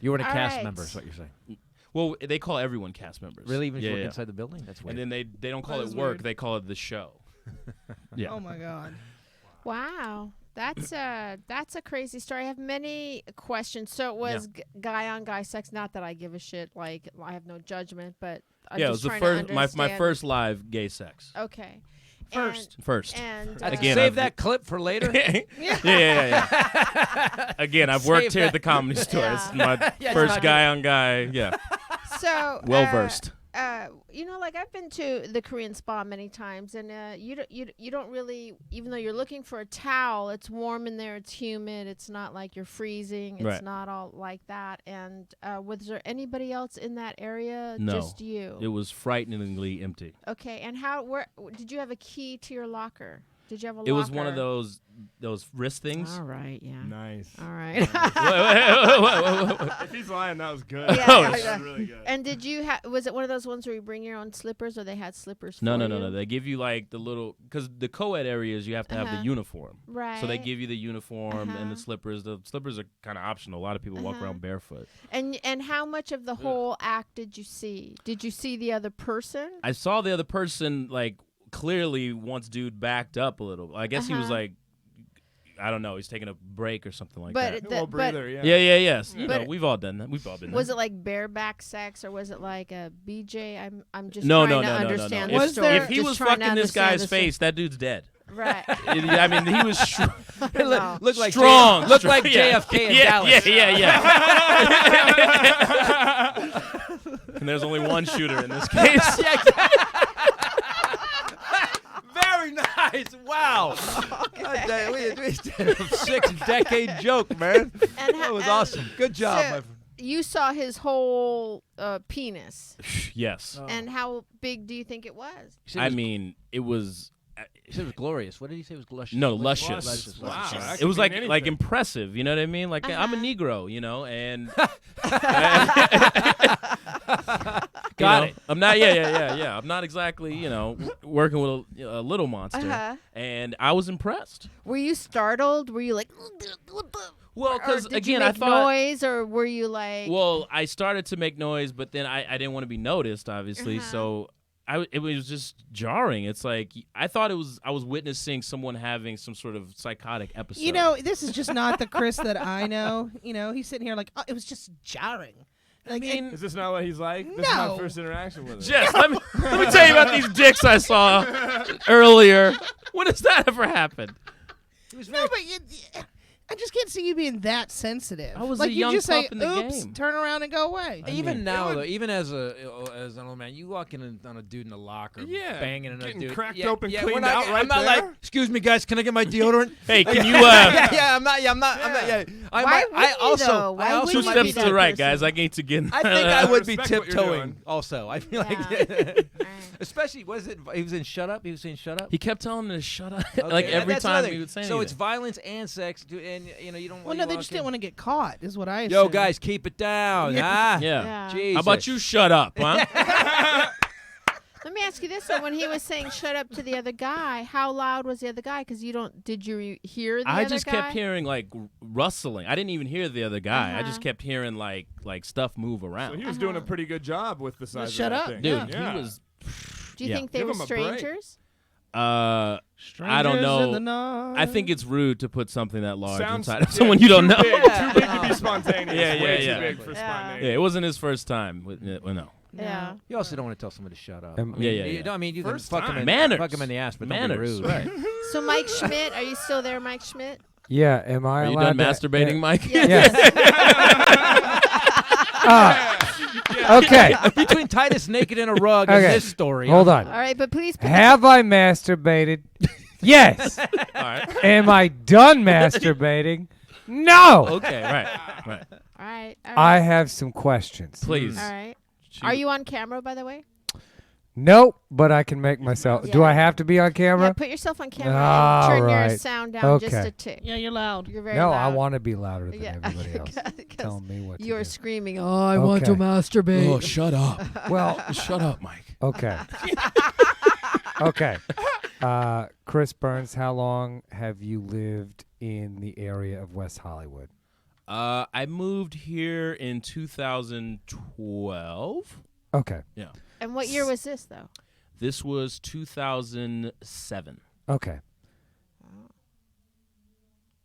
Speaker 4: You weren't a
Speaker 1: All
Speaker 4: cast
Speaker 1: right.
Speaker 4: member, is what you're saying.
Speaker 6: Well, they call everyone cast members.
Speaker 4: Really? Even if
Speaker 6: yeah,
Speaker 4: you work
Speaker 6: yeah.
Speaker 4: inside the building? That's weird.
Speaker 6: And then they don't call
Speaker 2: That
Speaker 6: it
Speaker 2: is
Speaker 6: work.
Speaker 2: weird.
Speaker 6: They call it the show. Yeah.
Speaker 2: Oh my God.
Speaker 1: Wow. That's a crazy story. I have many questions. So it was guy on guy sex. Not that I give a shit. Like, I have no judgment, but I'm
Speaker 6: Yeah, it
Speaker 1: just
Speaker 6: was the
Speaker 1: trying to
Speaker 6: first my
Speaker 1: understand.
Speaker 6: first live gay sex.
Speaker 1: Okay.
Speaker 6: First.
Speaker 1: And
Speaker 6: Again,
Speaker 4: Save
Speaker 6: I've-
Speaker 4: that clip for later.
Speaker 6: Yeah. Again, I've worked
Speaker 4: Save
Speaker 6: here at
Speaker 4: that.
Speaker 6: the Comedy Store.
Speaker 1: Yeah.
Speaker 6: It's my
Speaker 4: Yeah,
Speaker 6: first
Speaker 4: not
Speaker 6: guy on guy. Yeah.
Speaker 1: so
Speaker 6: Well versed.
Speaker 1: Like I've been to the Korean spa many times, and you don't really, even though you're looking for a towel, it's warm in there, it's humid, it's not like you're freezing, it's
Speaker 6: Right.
Speaker 1: not all like that. And was there anybody else in that area?
Speaker 6: No.
Speaker 1: Just you.
Speaker 6: It was frighteningly empty.
Speaker 1: Okay, and where did you have a key to your locker? Did you have a
Speaker 6: It was one of
Speaker 1: locker?
Speaker 6: those wrist things.
Speaker 1: All right, yeah.
Speaker 5: Nice.
Speaker 1: All right.
Speaker 5: If he's lying, that was good.
Speaker 1: Yeah,
Speaker 6: Oh,
Speaker 1: yeah,
Speaker 5: That
Speaker 1: yeah.
Speaker 5: was really good.
Speaker 1: And did you was it one of those ones where you bring your own slippers, or they had slippers
Speaker 6: No,
Speaker 1: for
Speaker 6: no,
Speaker 1: you?
Speaker 6: no, no. They give you like the little, because the co-ed areas you have to have
Speaker 1: Uh-huh.
Speaker 6: the uniform.
Speaker 1: Right.
Speaker 6: So they give you the uniform and
Speaker 1: Uh-huh.
Speaker 6: the slippers. The slippers are kind of optional. A lot of people walk
Speaker 1: Uh-huh.
Speaker 6: around barefoot.
Speaker 1: And how much of the whole act did you see? Did you see the other person?
Speaker 6: I saw the other person like clearly once dude backed up a little. I guess he was
Speaker 1: Uh-huh.
Speaker 6: like, I don't know, he's taking a break or something like
Speaker 1: But
Speaker 6: that.
Speaker 5: A
Speaker 1: the-
Speaker 5: little
Speaker 1: but
Speaker 5: breather, yeah.
Speaker 6: Yes. You
Speaker 1: But-
Speaker 6: know, we've all done that. We've all been
Speaker 1: was
Speaker 6: there.
Speaker 1: it like bareback sex, or was it like a BJ? I'm just
Speaker 6: No,
Speaker 1: trying
Speaker 6: no,
Speaker 1: to
Speaker 6: no, no, no, no.
Speaker 1: understand
Speaker 6: If,
Speaker 1: the
Speaker 2: Was
Speaker 1: story.
Speaker 2: there-
Speaker 6: if he
Speaker 1: Just
Speaker 6: was
Speaker 1: trying to
Speaker 6: fucking this
Speaker 1: understand
Speaker 6: guy's
Speaker 1: the story.
Speaker 6: face, that dude's dead.
Speaker 1: Right.
Speaker 6: I mean, he was
Speaker 1: No.
Speaker 4: Looked like
Speaker 6: strong.
Speaker 4: Looked like
Speaker 6: Yeah.
Speaker 4: JFK in
Speaker 6: yeah,
Speaker 4: Dallas.
Speaker 6: Yeah. And there's only one shooter in this case.
Speaker 4: Very nice. Wow. We did a 6-decade joke, man.
Speaker 1: And
Speaker 4: That was
Speaker 1: and
Speaker 4: awesome. Good job,
Speaker 1: so
Speaker 4: my friend.
Speaker 1: you saw his whole penis,
Speaker 6: Yes.
Speaker 1: and how big do you think it was?
Speaker 6: I mean, it was.
Speaker 4: He said it was glorious. What did he say? It was luscious.
Speaker 6: No,
Speaker 4: What-
Speaker 6: luscious.
Speaker 4: Luscious.
Speaker 5: Wow,
Speaker 4: luscious.
Speaker 5: that
Speaker 6: It
Speaker 5: could
Speaker 6: was
Speaker 5: mean
Speaker 6: like
Speaker 5: anything.
Speaker 6: impressive, you know what I mean? Like I'm a
Speaker 1: Uh-huh.
Speaker 6: Negro, you know, and
Speaker 4: Got it.
Speaker 6: I'm not. Yeah. I'm not exactly, working with a little monster,
Speaker 1: Uh-huh.
Speaker 6: and I was impressed.
Speaker 1: Were you startled? Were you like,
Speaker 6: Well,
Speaker 1: or
Speaker 6: because
Speaker 1: did you
Speaker 6: again, I
Speaker 1: make
Speaker 6: thought.
Speaker 1: noise, or were you like?
Speaker 6: Well, I started to make noise, but then I didn't want to be noticed, obviously.
Speaker 1: Uh-huh.
Speaker 6: So it was just jarring. It's like I thought I was witnessing someone having some sort of psychotic episode.
Speaker 2: You know, this is just not the Chris that I know. You know, he's sitting here like, oh, it was just jarring. Like,
Speaker 5: Is this not what he's like? This is
Speaker 2: No.
Speaker 5: my first interaction with him.
Speaker 6: Jess, let me tell you about these dicks I saw earlier. When does that ever happen?
Speaker 2: no, but I just can't see you being that sensitive.
Speaker 6: I was
Speaker 2: like
Speaker 6: a
Speaker 2: you
Speaker 6: young
Speaker 2: just say,
Speaker 6: pup in the
Speaker 2: oops,
Speaker 6: game.
Speaker 2: turn around and go away.
Speaker 4: Even now, though, even as an old man, you walk in on a dude in a locker,
Speaker 5: Yeah,
Speaker 4: banging another
Speaker 5: getting
Speaker 4: dude,
Speaker 5: cracked
Speaker 4: yeah,
Speaker 5: open,
Speaker 4: yeah,
Speaker 5: cleaned
Speaker 4: we're not,
Speaker 5: out right
Speaker 4: I'm not
Speaker 5: there.
Speaker 4: like, excuse me, guys, can I get my deodorant?
Speaker 6: Hey, can you
Speaker 4: I'm not. I'm not. Yeah.
Speaker 1: Why wouldn't you,
Speaker 4: also,
Speaker 1: though? Why
Speaker 4: I also
Speaker 6: two
Speaker 1: wouldn't
Speaker 4: might
Speaker 1: you
Speaker 4: be
Speaker 6: steps
Speaker 1: be
Speaker 6: to the
Speaker 1: that
Speaker 6: right,
Speaker 1: person?
Speaker 6: guys? I need to get.
Speaker 4: I think I would be
Speaker 5: respect what you're
Speaker 4: tiptoeing.
Speaker 5: doing.
Speaker 4: Also, I feel
Speaker 1: Yeah.
Speaker 4: like,
Speaker 1: Right.
Speaker 4: especially was it? He was in Shut Up. He was saying Shut Up.
Speaker 6: He kept telling me to shut up,
Speaker 4: Okay,
Speaker 6: like every
Speaker 4: that's
Speaker 6: time
Speaker 4: another-
Speaker 6: he would say
Speaker 4: So it's
Speaker 6: anything.
Speaker 4: violence and sex, and you don't.
Speaker 2: Well,
Speaker 4: you
Speaker 2: no, they
Speaker 4: walk
Speaker 2: just
Speaker 4: in-
Speaker 2: didn't want to get caught, is what I assume.
Speaker 4: Yo, guys, keep it down.
Speaker 2: Yeah.
Speaker 4: Ah,
Speaker 6: Yeah.
Speaker 1: Yeah.
Speaker 4: Jesus.
Speaker 6: How about you shut up, huh?
Speaker 1: Let me ask you this: so when he was saying "shut up" to the other guy, how loud was the other guy? Because did you hear the
Speaker 6: I
Speaker 1: other
Speaker 6: just
Speaker 1: guy?
Speaker 6: kept hearing like rustling. I didn't even hear the other guy. I
Speaker 1: Uh-huh.
Speaker 6: just kept hearing like stuff move
Speaker 5: So
Speaker 6: around.
Speaker 5: he was doing a pretty good job with the size
Speaker 2: shut
Speaker 5: of that
Speaker 2: up,
Speaker 5: thing.
Speaker 6: Dude,
Speaker 5: Yeah.
Speaker 6: he was.
Speaker 1: Do you
Speaker 6: Yeah.
Speaker 1: think they
Speaker 5: Give
Speaker 1: were
Speaker 5: him a break.
Speaker 1: strangers?
Speaker 6: I don't
Speaker 2: Strangers
Speaker 6: know.
Speaker 2: in the night.
Speaker 6: I think it's rude to put something that large
Speaker 5: Sounds
Speaker 6: inside of
Speaker 5: yeah,
Speaker 6: someone you don't
Speaker 5: too
Speaker 6: know.
Speaker 5: Big,
Speaker 4: Yeah.
Speaker 5: too big to be spontaneous.
Speaker 6: Yeah,
Speaker 5: Way
Speaker 6: yeah.
Speaker 5: too big for
Speaker 1: Yeah.
Speaker 5: spontaneous.
Speaker 6: Yeah, it wasn't his first time. Well, no.
Speaker 1: Yeah.
Speaker 4: You also don't want to tell someone to shut up.
Speaker 7: Yeah,
Speaker 6: yeah,
Speaker 4: You,
Speaker 6: yeah.
Speaker 4: don't- I mean, you
Speaker 5: First
Speaker 4: can fuck
Speaker 5: time.
Speaker 4: him in,
Speaker 6: Manners.
Speaker 4: fuck him in the ass, but
Speaker 6: Manners,
Speaker 4: don't be rude.
Speaker 6: right?
Speaker 1: So Mike Schmidt, are you still there, Mike Schmidt?
Speaker 7: Yeah, am I
Speaker 6: Are you
Speaker 7: allowed
Speaker 6: done
Speaker 7: to,
Speaker 6: masturbating, Mike?
Speaker 7: Yes. Okay.
Speaker 4: Between Titus naked in a rug and
Speaker 7: Okay.
Speaker 4: this story,
Speaker 7: Hold
Speaker 1: All
Speaker 7: on.
Speaker 1: right, but please. put
Speaker 7: Have I masturbated? Yes.
Speaker 6: All right.
Speaker 7: Am I done masturbating? No.
Speaker 6: Okay. Right. Right.
Speaker 1: All right. All
Speaker 7: I
Speaker 1: right.
Speaker 7: have some questions.
Speaker 6: Please.
Speaker 1: All right.
Speaker 6: Shoot.
Speaker 1: Are you on camera, by the way?
Speaker 7: Nope, but I can make myself. Do
Speaker 1: Yeah.
Speaker 7: I have to be on
Speaker 1: Yeah,
Speaker 7: camera?
Speaker 1: put yourself on camera
Speaker 7: All
Speaker 1: and turn your
Speaker 7: right.
Speaker 1: sound down just
Speaker 7: Okay.
Speaker 1: a tick.
Speaker 2: Yeah, you're loud.
Speaker 1: You're very
Speaker 7: No,
Speaker 1: loud.
Speaker 7: I want to be louder than
Speaker 1: Yeah.
Speaker 7: everybody else.
Speaker 1: 'Cause
Speaker 7: Telling me what to
Speaker 1: You're
Speaker 7: do.
Speaker 1: screaming, oh, I want to
Speaker 7: Okay.
Speaker 1: masturbate.
Speaker 6: Oh, shut up.
Speaker 7: Well,
Speaker 6: Shut up, Mike.
Speaker 7: okay. Okay. Chris Burns, how long have you lived in the area of West Hollywood?
Speaker 6: I moved here in 2012.
Speaker 7: Okay.
Speaker 6: Yeah.
Speaker 1: And what year was this, though?
Speaker 6: This was 2007.
Speaker 7: Okay.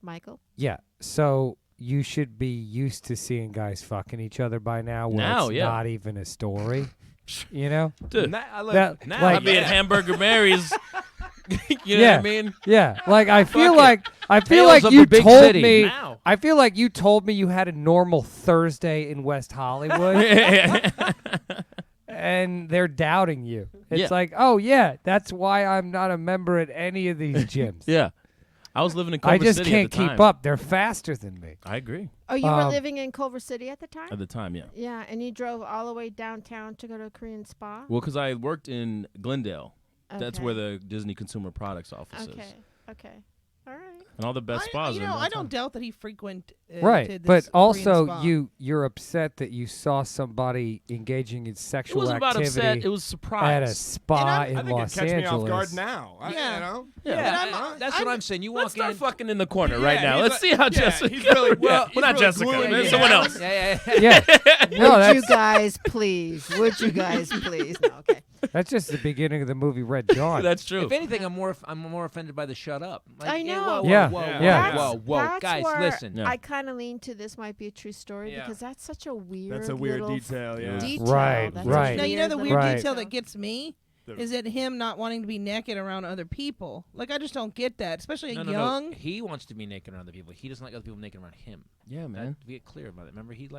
Speaker 1: Michael?
Speaker 7: Yeah. So you should be used to seeing guys fucking each other by now. Where
Speaker 6: Now,
Speaker 7: it's
Speaker 6: yeah.
Speaker 7: not even a story. You know?
Speaker 6: Dude,
Speaker 4: I love
Speaker 7: That-
Speaker 6: now
Speaker 7: like-
Speaker 6: I'll be at Hamburger Mary's. You know
Speaker 7: Yeah.
Speaker 6: what I mean?
Speaker 7: Yeah. Like I feel
Speaker 6: Fuck it.
Speaker 7: like
Speaker 4: Tales of
Speaker 7: you
Speaker 4: the big
Speaker 7: told
Speaker 4: city.
Speaker 7: me.
Speaker 6: Now.
Speaker 7: I feel like you told me you had a normal Thursday in West Hollywood, and they're doubting you. It's
Speaker 6: Yeah.
Speaker 7: like, oh yeah, that's why I'm not a member at any of these gyms.
Speaker 6: Yeah. I was living in Culver
Speaker 7: I just
Speaker 6: City
Speaker 7: can't
Speaker 6: at the
Speaker 7: keep
Speaker 6: time.
Speaker 7: up. They're faster than me.
Speaker 6: I agree.
Speaker 1: Oh, you were
Speaker 7: Um,
Speaker 1: living in Culver City at the time?
Speaker 6: At the time, yeah.
Speaker 1: Yeah, and you drove all the way downtown to go to a Korean spa?
Speaker 6: Well, because I worked in Glendale That's where the Disney Consumer Products office is.
Speaker 1: Okay. All right.
Speaker 6: And all the best spas are in
Speaker 2: I don't
Speaker 6: downtown.
Speaker 2: doubt that he frequented
Speaker 7: Right,
Speaker 2: this
Speaker 7: but
Speaker 2: Korean
Speaker 7: also
Speaker 2: spa.
Speaker 7: you're upset that you saw somebody engaging in
Speaker 6: It
Speaker 7: sexual
Speaker 6: wasn't about
Speaker 7: activity
Speaker 6: upset. It was
Speaker 7: at a
Speaker 6: surprise.
Speaker 7: spa
Speaker 2: And
Speaker 5: I
Speaker 7: in
Speaker 5: think
Speaker 7: Los
Speaker 5: it catch me off guard
Speaker 7: Angeles.
Speaker 5: now.
Speaker 2: Yeah.
Speaker 5: You know?
Speaker 6: Yeah.
Speaker 4: That's what I'm saying. You
Speaker 6: Let's
Speaker 4: walk
Speaker 6: start
Speaker 4: in.
Speaker 6: fucking in the corner right now.
Speaker 5: he's
Speaker 6: Let's
Speaker 5: like-
Speaker 6: see how
Speaker 5: yeah,
Speaker 6: Jessica.
Speaker 5: he's really-
Speaker 6: well,
Speaker 5: he's
Speaker 6: we're not
Speaker 5: really
Speaker 6: Jessica.
Speaker 5: gluing
Speaker 6: There's
Speaker 5: it
Speaker 6: someone
Speaker 5: down.
Speaker 6: else.
Speaker 7: Yeah, no,
Speaker 1: Would you
Speaker 7: that's
Speaker 1: guys please? Would you guys please? No, okay.
Speaker 7: that's just the beginning of the movie Red Dawn.
Speaker 6: That's true.
Speaker 4: If anything, I'm more offended by the shut up. Like,
Speaker 1: I know.
Speaker 4: Whoa, whoa,
Speaker 7: Yeah.
Speaker 4: whoa, whoa,
Speaker 7: Yeah.
Speaker 4: whoa.
Speaker 1: That's
Speaker 4: Guys,
Speaker 1: where
Speaker 4: listen.
Speaker 6: Yeah.
Speaker 1: I kind of lean to this might be a true story
Speaker 4: Yeah.
Speaker 1: because that's such a weird.
Speaker 5: That's a weird
Speaker 1: little
Speaker 5: detail, yeah.
Speaker 1: Detail.
Speaker 7: Right,
Speaker 1: That's
Speaker 7: right.
Speaker 1: A
Speaker 2: Now, you know the
Speaker 1: little
Speaker 2: weird
Speaker 7: Right.
Speaker 2: detail that gets me is that him not wanting to be naked around other people. Like, I just don't get that, especially
Speaker 4: No,
Speaker 2: a
Speaker 4: no,
Speaker 2: young.
Speaker 4: no. He wants to be naked around other people. He doesn't like other people naked around him.
Speaker 6: Yeah, man.
Speaker 4: To get clear about it. Remember, he's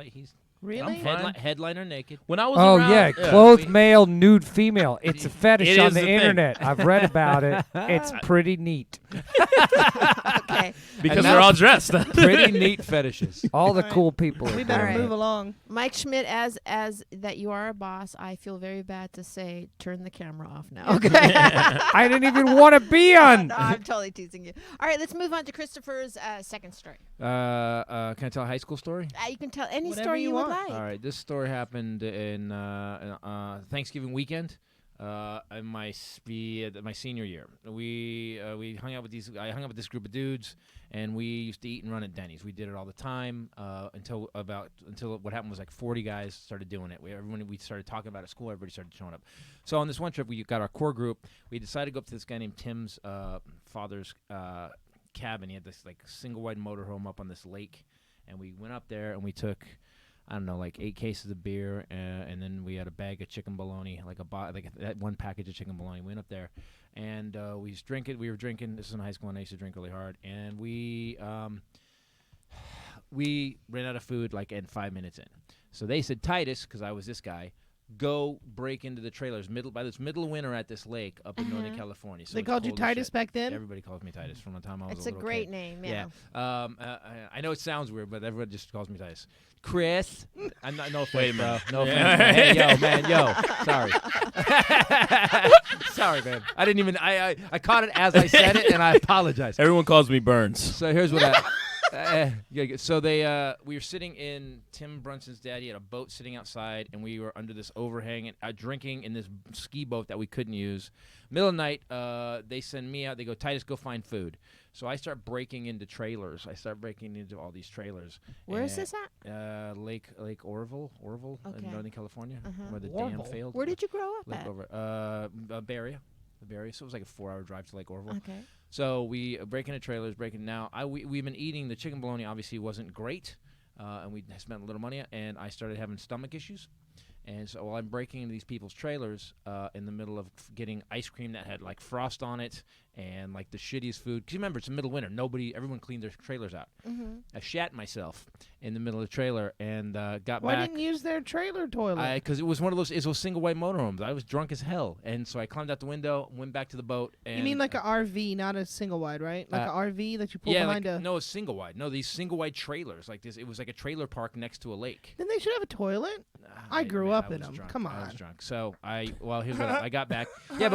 Speaker 2: Really?
Speaker 6: I'm fine.
Speaker 4: headliner naked.
Speaker 6: When I was
Speaker 7: Oh
Speaker 6: around,
Speaker 7: yeah, clothed male, nude female. It's a fetish
Speaker 6: It
Speaker 7: on
Speaker 6: is
Speaker 7: the
Speaker 6: the thing.
Speaker 7: internet. I've read about it. It's pretty neat.
Speaker 1: Okay.
Speaker 6: because
Speaker 4: And
Speaker 6: they're
Speaker 4: now-
Speaker 6: all dressed.
Speaker 4: Pretty neat fetishes.
Speaker 7: All the
Speaker 2: Right.
Speaker 7: cool people. Are
Speaker 2: We better
Speaker 7: doing
Speaker 1: Alright.
Speaker 7: it.
Speaker 2: move along.
Speaker 1: Mike Schmidt, as that you are a boss, I feel very bad to say turn the camera off now. Okay.
Speaker 7: I didn't even want to be on.
Speaker 1: No, I'm totally teasing you. All right, let's move on to Christopher's second story.
Speaker 4: Can I tell a high school story?
Speaker 1: You can tell any
Speaker 2: Whatever
Speaker 1: story
Speaker 2: you
Speaker 1: you would
Speaker 2: want.
Speaker 1: like.
Speaker 4: All right, this story happened in Thanksgiving weekend. In my senior year, we hung out with these. I hung out with this group of dudes, and we used to eat and run at Denny's. We did it all the time until what happened was like 40 guys started doing it. We started talking about it at school. Everybody started showing up. So on this one trip, we got our core group. We decided to go up to this guy named Tim's father's cabin. He had this like single wide motorhome up on this lake, and we went up there and we took, I don't know, like 8 cases of beer, and then we had a bag of chicken bologna, that one package of chicken bologna. We went up there, and we just drink it. We were drinking. This is in high school, and I used to drink really hard. And we ran out of food like in 5 minutes in. So they said, Titus, because I was this guy, go break into the trailers by this middle of winter at this lake up in Northern California. So
Speaker 2: They
Speaker 4: it's
Speaker 2: called you
Speaker 4: cold as
Speaker 2: Titus
Speaker 4: shit.
Speaker 2: back then?
Speaker 4: Everybody calls me Titus from the time I was
Speaker 1: It's
Speaker 4: a
Speaker 1: a
Speaker 4: little
Speaker 1: great
Speaker 4: kid.
Speaker 1: name. Yeah.
Speaker 4: I know it sounds weird, but everyone just calls me Titus. Chris, I'm not. No
Speaker 6: Wait a
Speaker 4: offense, bro.
Speaker 6: minute.
Speaker 4: No
Speaker 6: Yeah.
Speaker 4: offense. Hey, yo, man, yo. Sorry. Sorry, man. I didn't even. I caught it as I said it, and I apologize.
Speaker 6: Everyone calls me Burns.
Speaker 4: So here's what so we were sitting in Tim Brunson's dad. He had a boat sitting outside, and we were under this overhang and drinking in this ski boat that we couldn't use. Middle of the night, they send me out. They go, Titus, go find food. So I start breaking into trailers. I start breaking into all these trailers.
Speaker 1: Where is this at?
Speaker 4: Lake Orville
Speaker 1: Okay.
Speaker 4: in Northern California, where the dam
Speaker 2: Orville.
Speaker 4: failed.
Speaker 1: Where did you grow up
Speaker 4: Lake
Speaker 1: at?
Speaker 4: Orville, Bay Area. The Bay Area. So it was like a 4-hour drive to Lake Orville.
Speaker 1: Okay.
Speaker 4: So we break into trailers, now. We've been eating the chicken bologna. Obviously, wasn't great, and we spent a little money. And I started having stomach issues. And so while I'm breaking into these people's trailers, in the middle of getting ice cream that had like frost on it and like the shittiest food. Because remember, it's the middle of winter. Everyone cleaned their trailers out.
Speaker 1: Mm-hmm.
Speaker 4: I shat myself in the middle of the trailer and got
Speaker 2: Why
Speaker 4: back.
Speaker 2: didn't you use their trailer toilet?
Speaker 4: Because it was one of those. It was single white motorhomes. I was drunk as hell, and so I climbed out the window, went back to the boat. And
Speaker 2: You mean like an RV, not a single wide, right? Like an RV that you pull
Speaker 4: yeah,
Speaker 2: behind
Speaker 4: like,
Speaker 2: a.
Speaker 4: no, it's single wide. No, these single wide trailers like this. It was like a trailer park next to a lake.
Speaker 2: Then they should have a toilet. I grew up in
Speaker 4: was
Speaker 2: them.
Speaker 4: drunk.
Speaker 2: Come
Speaker 4: I was
Speaker 2: on.
Speaker 4: drunk. So here's what I got back. Yeah,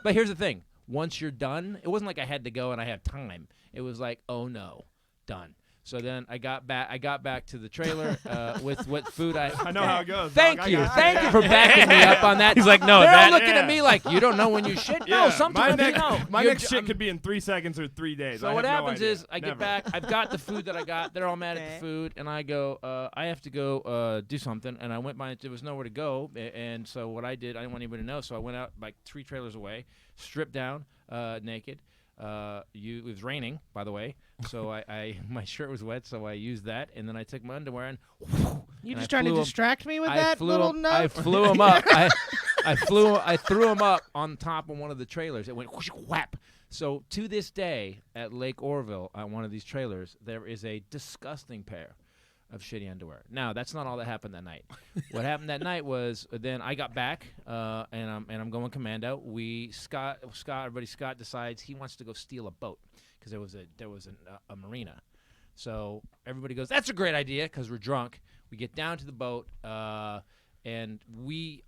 Speaker 4: but here's the thing. Once you're done, it wasn't like I had to go and I had time. It was like, oh no, done. So then I got back to the trailer with what food
Speaker 5: I know how it goes.
Speaker 4: Thank
Speaker 5: dog.
Speaker 4: you
Speaker 5: I got
Speaker 4: for backing me up on that.
Speaker 6: He's like, no,
Speaker 4: they're
Speaker 6: that-
Speaker 4: all looking
Speaker 5: yeah.
Speaker 4: at me like you don't know when you shit.
Speaker 5: Yeah,
Speaker 4: No, sometimes you know.
Speaker 5: My
Speaker 4: You're
Speaker 5: next
Speaker 4: j-
Speaker 5: shit
Speaker 4: I'm-
Speaker 5: could be in 3 seconds or 3 days.
Speaker 4: So
Speaker 5: I
Speaker 4: what
Speaker 5: have no
Speaker 4: happens
Speaker 5: idea.
Speaker 4: is I get
Speaker 5: Never.
Speaker 4: back. I've got the food that I got. They're all mad at
Speaker 1: Okay.
Speaker 4: the food, and I go. I have to go do something, and I went by. There was nowhere to go, and so what I did, I didn't want anybody to know. So I went out like 3 trailers away, stripped down, naked. It was raining, by the way, so I my shirt was wet, so I used that, and then I took my underwear and.
Speaker 2: You
Speaker 4: and
Speaker 2: just
Speaker 4: I
Speaker 2: trying to
Speaker 4: flew 'em-
Speaker 2: distract me with
Speaker 4: I
Speaker 2: that
Speaker 4: flew
Speaker 2: little
Speaker 4: 'em-
Speaker 2: note?
Speaker 4: I flew them up. I threw them up on top of one of the trailers. It went whoosh, whap. So to this day, at Lake Orville, on one of these trailers, there is a disgusting pair of shitty underwear. Now, that's not all that happened that night. What happened that night was then I got back, and I'm going commando. Scott decides he wants to go steal a boat because there was a marina. So everybody goes, that's a great idea because we're drunk. We get down to the boat, and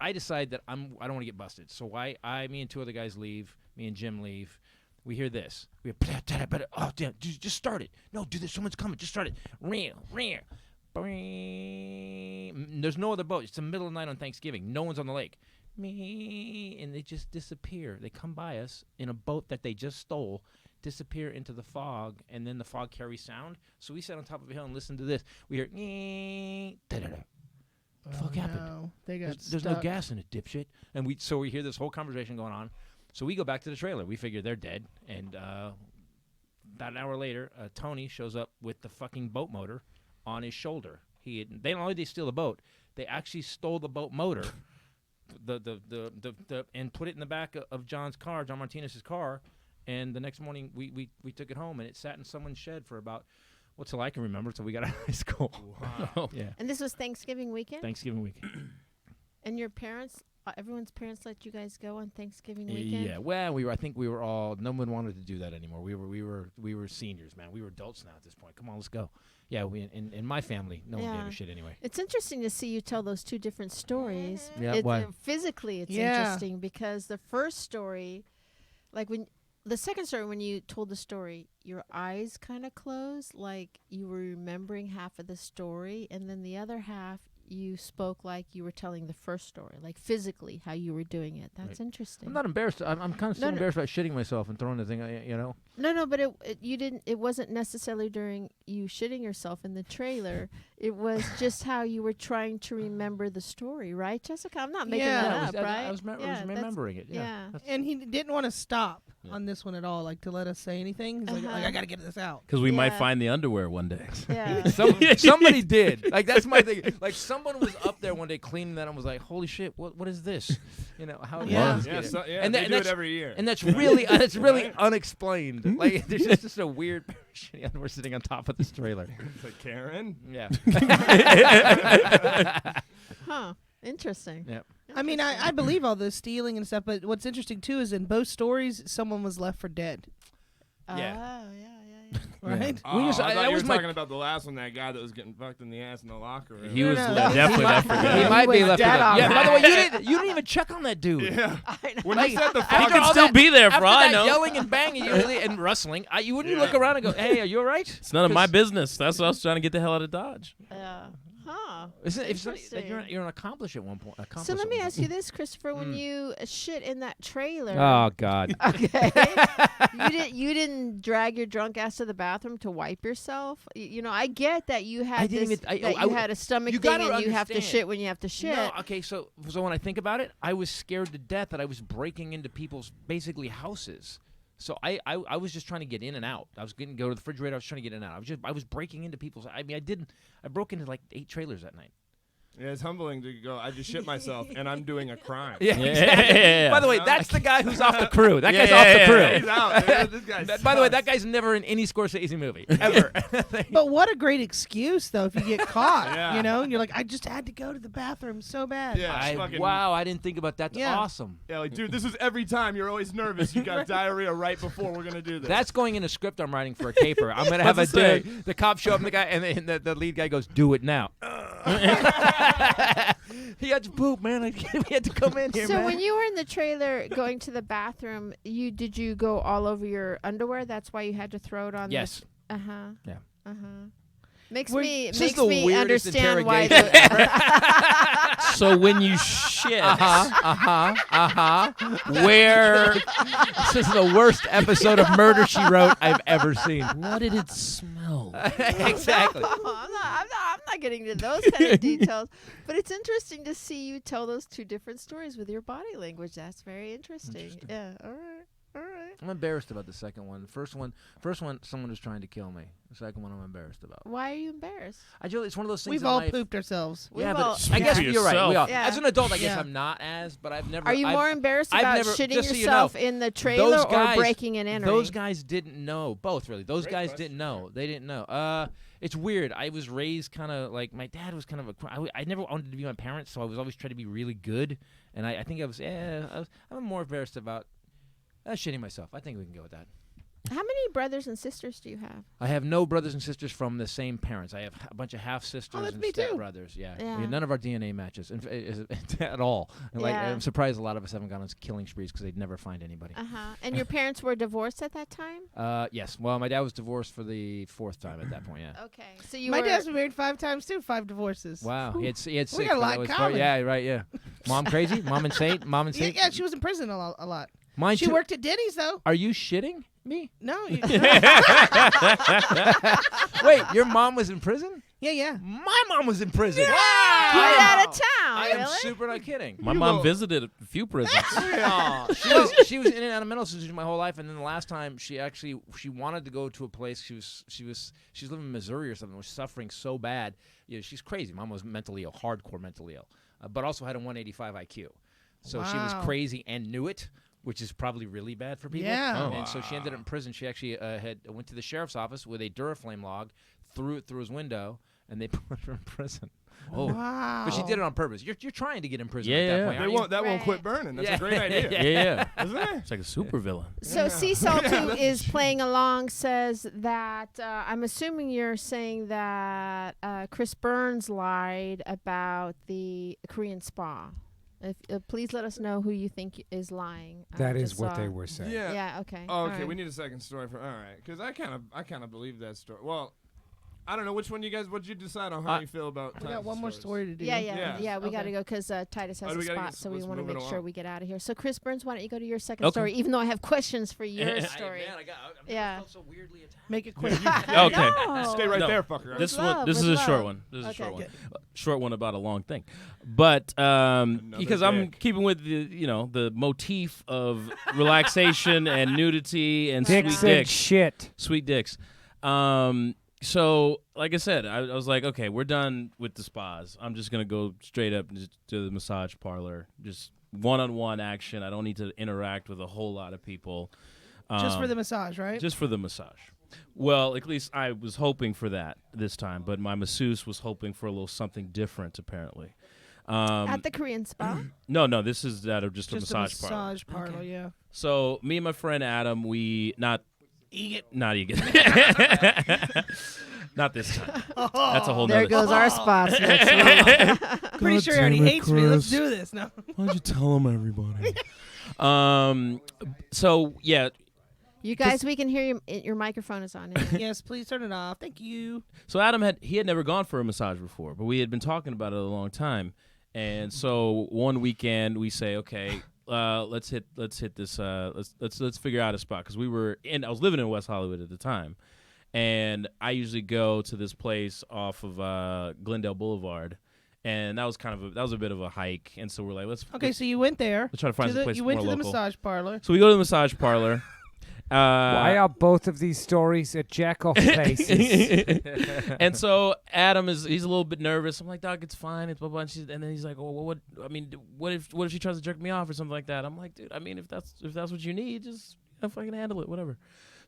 Speaker 4: I decide that I don't want to get busted. So me and two other guys leave. Me and Jim leave. We hear this. We hear, oh damn, just start it. No, do this. Someone's coming. Just start it. There's no other boat. It's the middle of the night on Thanksgiving. No one's on the lake. And they just disappear. They come by us in a boat that they just stole, disappear into the fog, and then the fog carries sound. So we sat on top of a hill and listened to this. We hear, what the fuck happened?
Speaker 2: No. They got
Speaker 4: There's no gas in it, dipshit. And we hear this whole conversation going on. So we go back to the trailer. We figure they're dead. And about an hour later, Tony shows up with the fucking boat motor on his shoulder. They not only did they steal the boat, they actually stole the boat motor, and put it in the back of John Martinez's car. And the next morning, we took it home, and it sat in someone's shed for about, till I can remember, till we got out of high school.
Speaker 5: Wow.
Speaker 4: Yeah.
Speaker 1: And this was Thanksgiving weekend?
Speaker 4: Thanksgiving weekend.
Speaker 1: And your parents, everyone's parents let you guys go on Thanksgiving weekend?
Speaker 4: Yeah. Well, I think we were all. No one wanted to do that anymore. We were seniors, man. We were adults now at this point. Come on, let's go. Yeah. In my family, no one gave a shit anyway.
Speaker 1: It's interesting to see you tell those two different stories.
Speaker 4: Yeah. Why?
Speaker 1: Physically, it's
Speaker 2: Yeah.
Speaker 1: interesting because the first story, the second story, when you told the story, your eyes kind of closed, like you were remembering half of the story, and then the other half, you spoke like you were telling the first story, like physically how you were doing it. That's interesting.
Speaker 4: I'm not embarrassed. I'm kind of still embarrassed about shitting myself and throwing the thing.
Speaker 1: No, but you didn't. It wasn't necessarily during you shitting yourself in the trailer. It was just how you were trying to remember the story, right, Jessica? I'm not making that up, right?
Speaker 4: I was remembering it. Yeah.
Speaker 2: And he didn't want to stop on this one at all, like to let us say anything. He's like, I got to get this out.
Speaker 6: Because we might
Speaker 1: Yeah.
Speaker 6: find the underwear one day.
Speaker 1: Yeah.
Speaker 4: Somebody did. Like, that's my thing. Like, someone was up there one day cleaning that and was like, "Holy shit, what is this?" How did
Speaker 2: Yeah.
Speaker 4: this
Speaker 5: Yeah,
Speaker 4: get in?
Speaker 5: so, yeah,
Speaker 4: And
Speaker 5: they
Speaker 4: that-
Speaker 5: do it
Speaker 4: that's-
Speaker 5: every year.
Speaker 4: And that's really
Speaker 5: Right?
Speaker 4: unexplained. Like, there's just a weird shitty underwear sitting on top of this trailer.
Speaker 5: It's like, Karen?
Speaker 4: Yeah.
Speaker 1: Huh. Interesting.
Speaker 4: Yeah.
Speaker 2: I mean, I believe all this stealing and stuff, but what's interesting too is in both stories, someone was left for dead.
Speaker 1: Oh,
Speaker 4: Yeah.
Speaker 1: yeah.
Speaker 2: Right?
Speaker 5: Oh,
Speaker 4: used to-
Speaker 5: I thought
Speaker 4: that
Speaker 5: you
Speaker 4: was
Speaker 5: were
Speaker 4: my-
Speaker 5: talking about the last one, that guy that was getting fucked in the ass in the locker room.
Speaker 6: He was
Speaker 2: no.
Speaker 6: definitely left for
Speaker 4: He
Speaker 6: dead.
Speaker 4: might be
Speaker 1: was
Speaker 4: left for
Speaker 1: dead
Speaker 4: dead. Yeah. By the way,
Speaker 1: already.
Speaker 4: you didn't even check on that dude.
Speaker 5: Yeah.
Speaker 1: I know.
Speaker 5: When
Speaker 4: Like,
Speaker 5: you said the
Speaker 4: after
Speaker 6: He
Speaker 5: fuck,
Speaker 6: can
Speaker 4: all
Speaker 6: still
Speaker 4: that-
Speaker 6: be there for
Speaker 4: After
Speaker 6: all I
Speaker 4: that
Speaker 6: know.
Speaker 4: yelling and banging and wrestling, you wouldn't
Speaker 5: Yeah.
Speaker 4: look around and go, "Hey, are you all right?"
Speaker 6: It's none of my business. That's what I was trying to get the hell out of Dodge.
Speaker 1: Huh.
Speaker 4: Isn't it, if somebody- like,
Speaker 1: Interesting.
Speaker 4: you're an accomplice at one point.
Speaker 1: So let me ask you this, Christopher: when you shit in that trailer,
Speaker 7: Oh God.
Speaker 1: okay, you didn't drag your drunk ass to the bathroom to wipe yourself. I get that you had
Speaker 4: didn't
Speaker 1: this,
Speaker 4: even-
Speaker 1: that
Speaker 4: I-
Speaker 1: you had a stomach
Speaker 4: you
Speaker 1: thing
Speaker 4: gotta
Speaker 1: and you have to
Speaker 4: understand.
Speaker 1: shit when you have to shit.
Speaker 4: No, okay, so when I think about it, I was scared to death that I was breaking into people's basically houses. So I was just trying to get in and out. I was going to go to the refrigerator. I was trying to get in and out. I was breaking into people's. I mean, I broke into like 8 trailers that night.
Speaker 5: yeah, it's humbling to go, I just shit myself and I'm doing a crime.
Speaker 4: Yeah,
Speaker 6: Yeah,
Speaker 4: exactly.
Speaker 6: yeah.
Speaker 4: By the way, that's the guy who's off the crew. That
Speaker 6: Yeah,
Speaker 4: guy's
Speaker 6: yeah,
Speaker 4: off the
Speaker 6: yeah,
Speaker 4: crew.
Speaker 6: yeah.
Speaker 5: He's out. Dude. This guy
Speaker 4: By the way, that
Speaker 5: sucks.
Speaker 4: guy's never in any Scorsese movie ever.
Speaker 2: But what a great excuse, though, if you get caught,
Speaker 5: Yeah.
Speaker 2: and you're like, I just had to go to the bathroom so bad.
Speaker 5: Yeah, it's fucking-
Speaker 4: Wow, I didn't think about that. That's
Speaker 2: Yeah.
Speaker 4: awesome.
Speaker 5: Yeah, like, dude, this is every time. You're always nervous. You got diarrhea right before we're gonna do this.
Speaker 4: That's going in a script I'm writing for a caper. I'm gonna have a
Speaker 5: What's it
Speaker 4: dude. The cop show up, and the guy, and the lead guy goes, "Do it now." He had to poop, man. We had to come in here,
Speaker 1: So
Speaker 4: man.
Speaker 1: when you were in the trailer going to the bathroom, did you go all over your underwear? That's why you had to throw it on.
Speaker 4: Yes.
Speaker 1: Uh huh.
Speaker 4: Yeah.
Speaker 1: Uh huh. Makes
Speaker 2: Were-
Speaker 1: me
Speaker 4: This is the weirdest
Speaker 1: understand why.
Speaker 4: interrogation
Speaker 6: So when you shit,
Speaker 4: Where this is the worst episode of Murder She Wrote I've ever seen.
Speaker 6: what did it smell?
Speaker 4: Exactly.
Speaker 1: I'm not getting into those kind of details, but it's interesting to see you tell those two different stories with your body language. That's very interesting. Yeah. All right.
Speaker 4: I'm embarrassed about the second one. First one, someone was trying to kill me. The second one, I'm embarrassed about.
Speaker 1: Why are you embarrassed?
Speaker 4: It's one of those things.
Speaker 2: We've
Speaker 4: in
Speaker 2: all
Speaker 4: life-
Speaker 2: pooped ourselves.
Speaker 4: Yeah,
Speaker 1: We've all-
Speaker 4: but I guess
Speaker 6: for
Speaker 4: you're right.
Speaker 6: yourself.
Speaker 4: We all,
Speaker 1: Yeah.
Speaker 4: as an adult, I guess
Speaker 2: Yeah.
Speaker 4: I'm not as, but I've never.
Speaker 1: Are you
Speaker 4: I've,
Speaker 1: more embarrassed
Speaker 4: I've
Speaker 1: about
Speaker 4: never-
Speaker 1: shitting
Speaker 4: just so you
Speaker 1: yourself
Speaker 4: know,
Speaker 1: in the trailer
Speaker 4: those guys,
Speaker 1: or breaking and entering?
Speaker 4: Those guys didn't know. Both, really. Those
Speaker 5: Great
Speaker 4: guys
Speaker 5: question.
Speaker 4: didn't know. They didn't know. It's weird. I was raised kind of like my dad was kind of I never wanted to be my parents, so I was always trying to be really good. And I think I'm more embarrassed about shitting myself. I think we can go with that.
Speaker 1: How many brothers and sisters do you have?
Speaker 4: I have no brothers and sisters from the same parents. I have a bunch of half sisters
Speaker 2: that's
Speaker 4: and
Speaker 2: me too.
Speaker 4: step brothers. Yeah.
Speaker 1: Yeah.
Speaker 4: None of our DNA matches at all. Like
Speaker 1: Yeah.
Speaker 4: I'm surprised a lot of us haven't gone on killing sprees because they'd never find anybody.
Speaker 1: And your parents were divorced at that time?
Speaker 4: Yes. Well, my dad was divorced for the 4th time at that point. Yeah.
Speaker 1: Okay. So you
Speaker 2: My
Speaker 1: were
Speaker 2: dad's been married 5 times too. 5 divorces.
Speaker 4: Wow. He had 6.
Speaker 2: We got a
Speaker 4: but
Speaker 2: lot
Speaker 4: that
Speaker 2: in
Speaker 4: was
Speaker 2: common.
Speaker 4: Yeah. Right. Yeah. Mom crazy. Mom insane. Mom
Speaker 2: Yeah,
Speaker 4: insane.
Speaker 2: yeah, she was in prison a lot.
Speaker 4: Mine
Speaker 2: She
Speaker 4: too.
Speaker 2: worked at Denny's though.
Speaker 4: Are you shitting me?
Speaker 2: No.
Speaker 4: Wait, your mom was in prison?
Speaker 2: Yeah.
Speaker 4: My mom was in prison.
Speaker 1: Get out of town,
Speaker 4: I am
Speaker 1: really?
Speaker 4: super not kidding.
Speaker 6: My mom visited a few prisons.
Speaker 4: She was in and out of mental institution my whole life, and then the last time she wanted to go to a place. She was living in Missouri or something. Was suffering so bad. She's crazy. Mom was mentally ill, hardcore mentally ill, but also had a 185 IQ. So she was
Speaker 2: Wow.
Speaker 4: crazy and knew it, which is probably really bad for people.
Speaker 2: Yeah.
Speaker 4: And so she ended up in prison. She actually went to the sheriff's office with a Duraflame log, threw it through his window, and they put her in prison. Oh.
Speaker 2: Wow.
Speaker 4: But she did it on purpose. You're trying to get in prison
Speaker 6: Yeah,
Speaker 4: at that
Speaker 6: yeah.
Speaker 4: point,
Speaker 5: They
Speaker 4: aren't
Speaker 5: won't, that won't
Speaker 1: Right.
Speaker 5: quit burning. That's
Speaker 4: Yeah.
Speaker 5: a great idea.
Speaker 6: Yeah.
Speaker 5: Isn't it?
Speaker 6: It's like a super villain.
Speaker 1: So Sea Salt, who is playing along, says that I'm assuming you're saying that Chris Burns lied about the Korean spa. If, please let us know who you think is lying.
Speaker 7: That is what they were saying.
Speaker 5: Yeah.
Speaker 1: Yeah. Okay.
Speaker 5: Oh,
Speaker 1: all
Speaker 5: okay.
Speaker 1: right.
Speaker 5: We need a second story for. All right, because I kind of believe that story. Well, I don't know which one you guys. What'd you decide on how you feel about?
Speaker 2: We got
Speaker 5: Titus'
Speaker 2: one more
Speaker 5: stories?
Speaker 2: story to do.
Speaker 5: Yeah.
Speaker 1: We got to
Speaker 2: Okay.
Speaker 1: go because Titus has
Speaker 5: Oh,
Speaker 1: a
Speaker 5: do we gotta
Speaker 1: spot,
Speaker 5: get-
Speaker 1: so we
Speaker 5: let's
Speaker 1: want to
Speaker 5: move it
Speaker 1: make sure
Speaker 5: along.
Speaker 1: we get out of here. So, Chris Burns, why don't you go to your second
Speaker 6: Okay.
Speaker 1: story? Even though I have questions for your
Speaker 6: I-
Speaker 1: story.
Speaker 4: I've never
Speaker 1: Yeah.
Speaker 4: felt so weirdly attacked.
Speaker 2: Make it quick.
Speaker 6: Okay.
Speaker 1: No.
Speaker 5: Stay right
Speaker 6: No.
Speaker 5: there, fucker.
Speaker 6: This
Speaker 1: love,
Speaker 6: one. This is
Speaker 1: with
Speaker 6: a short
Speaker 1: love.
Speaker 6: one. This is a short
Speaker 1: Okay.
Speaker 6: one. Short one about a long thing, but because I'm
Speaker 5: dick.
Speaker 6: keeping with the motif of relaxation and nudity and
Speaker 7: Dicks
Speaker 6: sweet
Speaker 7: and
Speaker 6: dicks,
Speaker 7: shit.
Speaker 6: sweet dicks. So like I said, I was like, okay, we're done with the spas. I'm just gonna go straight up just to the massage parlor, just one-on-one action. I don't need to interact with a whole lot of people.
Speaker 2: Just for the massage, right?
Speaker 6: Just for the massage. Well, at least I was hoping for that this time, but my masseuse was hoping for a little something different, apparently.
Speaker 1: At the Korean spa.
Speaker 6: No, this is that of just a
Speaker 2: Just
Speaker 6: massage parlor.
Speaker 2: massage parlor, yeah.
Speaker 6: So me and my friend Adam, we not eat not this time. That's a whole
Speaker 1: There
Speaker 6: nother
Speaker 1: goes our spots next week.
Speaker 2: Pretty sure he already hates me. Let's do this. No.
Speaker 6: Why don't you tell them, everybody? So yeah.
Speaker 1: You guys, we can hear you. Your microphone is on.
Speaker 2: Yes, please turn it off. Thank you.
Speaker 6: So Adam had never gone for a massage before, but we had been talking about it a long time. And so one weekend we say, okay, let's hit this. Let's figure out a spot because I was living in West Hollywood at the time, and I usually go to this place off of Glendale Boulevard, and that was a bit of a hike. And so we're like,
Speaker 2: Okay, so you went there.
Speaker 6: let's try to find some place
Speaker 2: You went
Speaker 6: more
Speaker 2: to the
Speaker 6: local.
Speaker 2: massage parlor.
Speaker 6: So we go to the massage parlor.
Speaker 7: Why are both of these stories at jack-off places?
Speaker 6: And so Adam he's a little bit nervous. I'm like, Doc, it's fine. It's blah blah. And then he's like, oh, well, what if she tries to jerk me off or something like that? I'm like, dude, I mean, if that's what you need, just fucking handle it, whatever.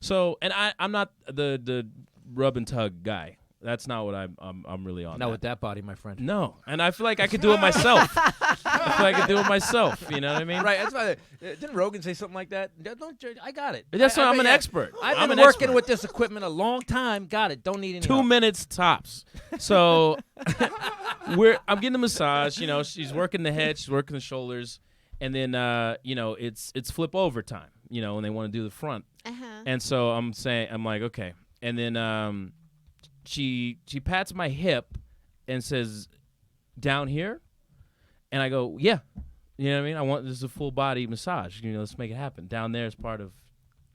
Speaker 6: So, and I'm not the rub and tug guy. That's not what I'm really on.
Speaker 4: Not with that body, my friend.
Speaker 6: No, and I feel like I could do it myself. I feel like I could do it myself. You know what I mean?
Speaker 4: Right. That's why. Didn't Rogan say something like that? I got it.
Speaker 6: That's why I'm an expert.
Speaker 4: I've
Speaker 6: I'm
Speaker 4: been
Speaker 6: an
Speaker 4: working
Speaker 6: expert.
Speaker 4: with this equipment a long time. Got it. Don't need any
Speaker 6: 2
Speaker 4: help.
Speaker 6: minutes tops. So I'm getting the massage. She's working the head, she's working the shoulders, and then it's flip over time. When they want to do the front. And so I'm like, okay, and then she pats my hip and says, down here, and I go, yeah. You know what I mean? I want this is a full body massage. Let's make it happen. Down there is part of,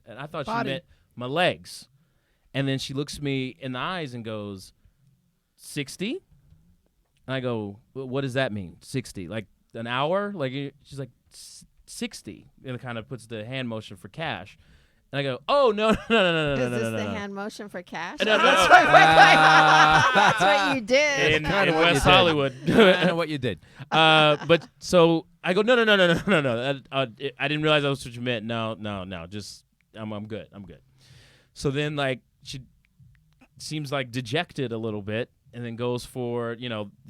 Speaker 6: and I thought
Speaker 2: Body.
Speaker 6: she meant my legs. And then she looks me in the eyes and goes, 60? And I go, what does that mean? 60? Like an hour? She's like, 60. And it kind of puts the hand motion for cash. And I go, oh, no.
Speaker 1: Is this
Speaker 6: no.
Speaker 1: the hand motion for cash?
Speaker 6: No.
Speaker 1: That's what you did.
Speaker 6: In
Speaker 4: Kinda what you
Speaker 6: West
Speaker 4: did.
Speaker 6: Hollywood.
Speaker 4: I know what you did.
Speaker 6: But so I go, no. I didn't realize that's what you meant. No. Just I'm good. So then she seems like dejected a little bit, and then goes for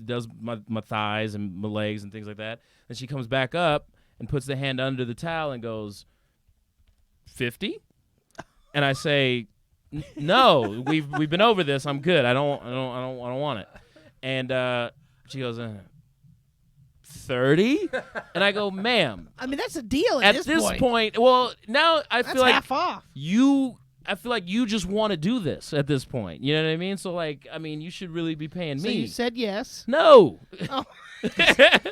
Speaker 6: does my thighs and my legs and things like that. And she comes back up and puts the hand under the towel and goes, 50. And I say, no, we've been over this. I'm good. I don't want it. And she goes, 30? And I go, ma'am.
Speaker 2: I mean, that's a deal
Speaker 6: At this point, well, now I
Speaker 2: that's
Speaker 6: feel like
Speaker 2: half off.
Speaker 6: I feel like you just want to do this at this point. You know what I mean? So like, I mean, you should really be paying
Speaker 2: So
Speaker 6: me.
Speaker 2: you said yes.
Speaker 6: No.
Speaker 2: Oh.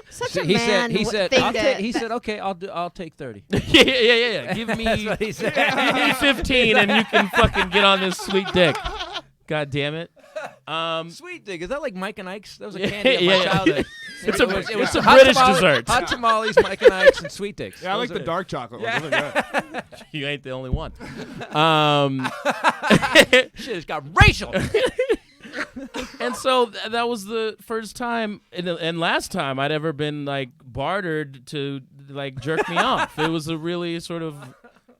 Speaker 1: Such a
Speaker 4: He
Speaker 1: man.
Speaker 4: said,
Speaker 1: thing
Speaker 4: I'll
Speaker 1: to-
Speaker 4: take, he said, okay, I'll take 30.
Speaker 6: yeah. Give me
Speaker 4: That's what he said.
Speaker 6: give me 15 and you can fucking get on this sweet dick. God damn it.
Speaker 4: Sweet dick. Is that like Mike and Ike's? That was a
Speaker 6: Yeah,
Speaker 4: candy of my
Speaker 6: yeah.
Speaker 4: childhood.
Speaker 6: It's
Speaker 4: It
Speaker 6: a
Speaker 4: hot
Speaker 6: British
Speaker 4: tamale-
Speaker 6: dessert.
Speaker 4: Hot tamales, Mike and Ike's, and sweet dicks.
Speaker 5: Yeah, I like
Speaker 4: Those
Speaker 5: the
Speaker 4: are-
Speaker 5: dark chocolate ones. Those are good.
Speaker 6: You ain't the only one.
Speaker 4: Shit, it's got racial.
Speaker 6: And so that was the first time and last time I'd ever been like bartered to like jerk me off. It was a really sort of,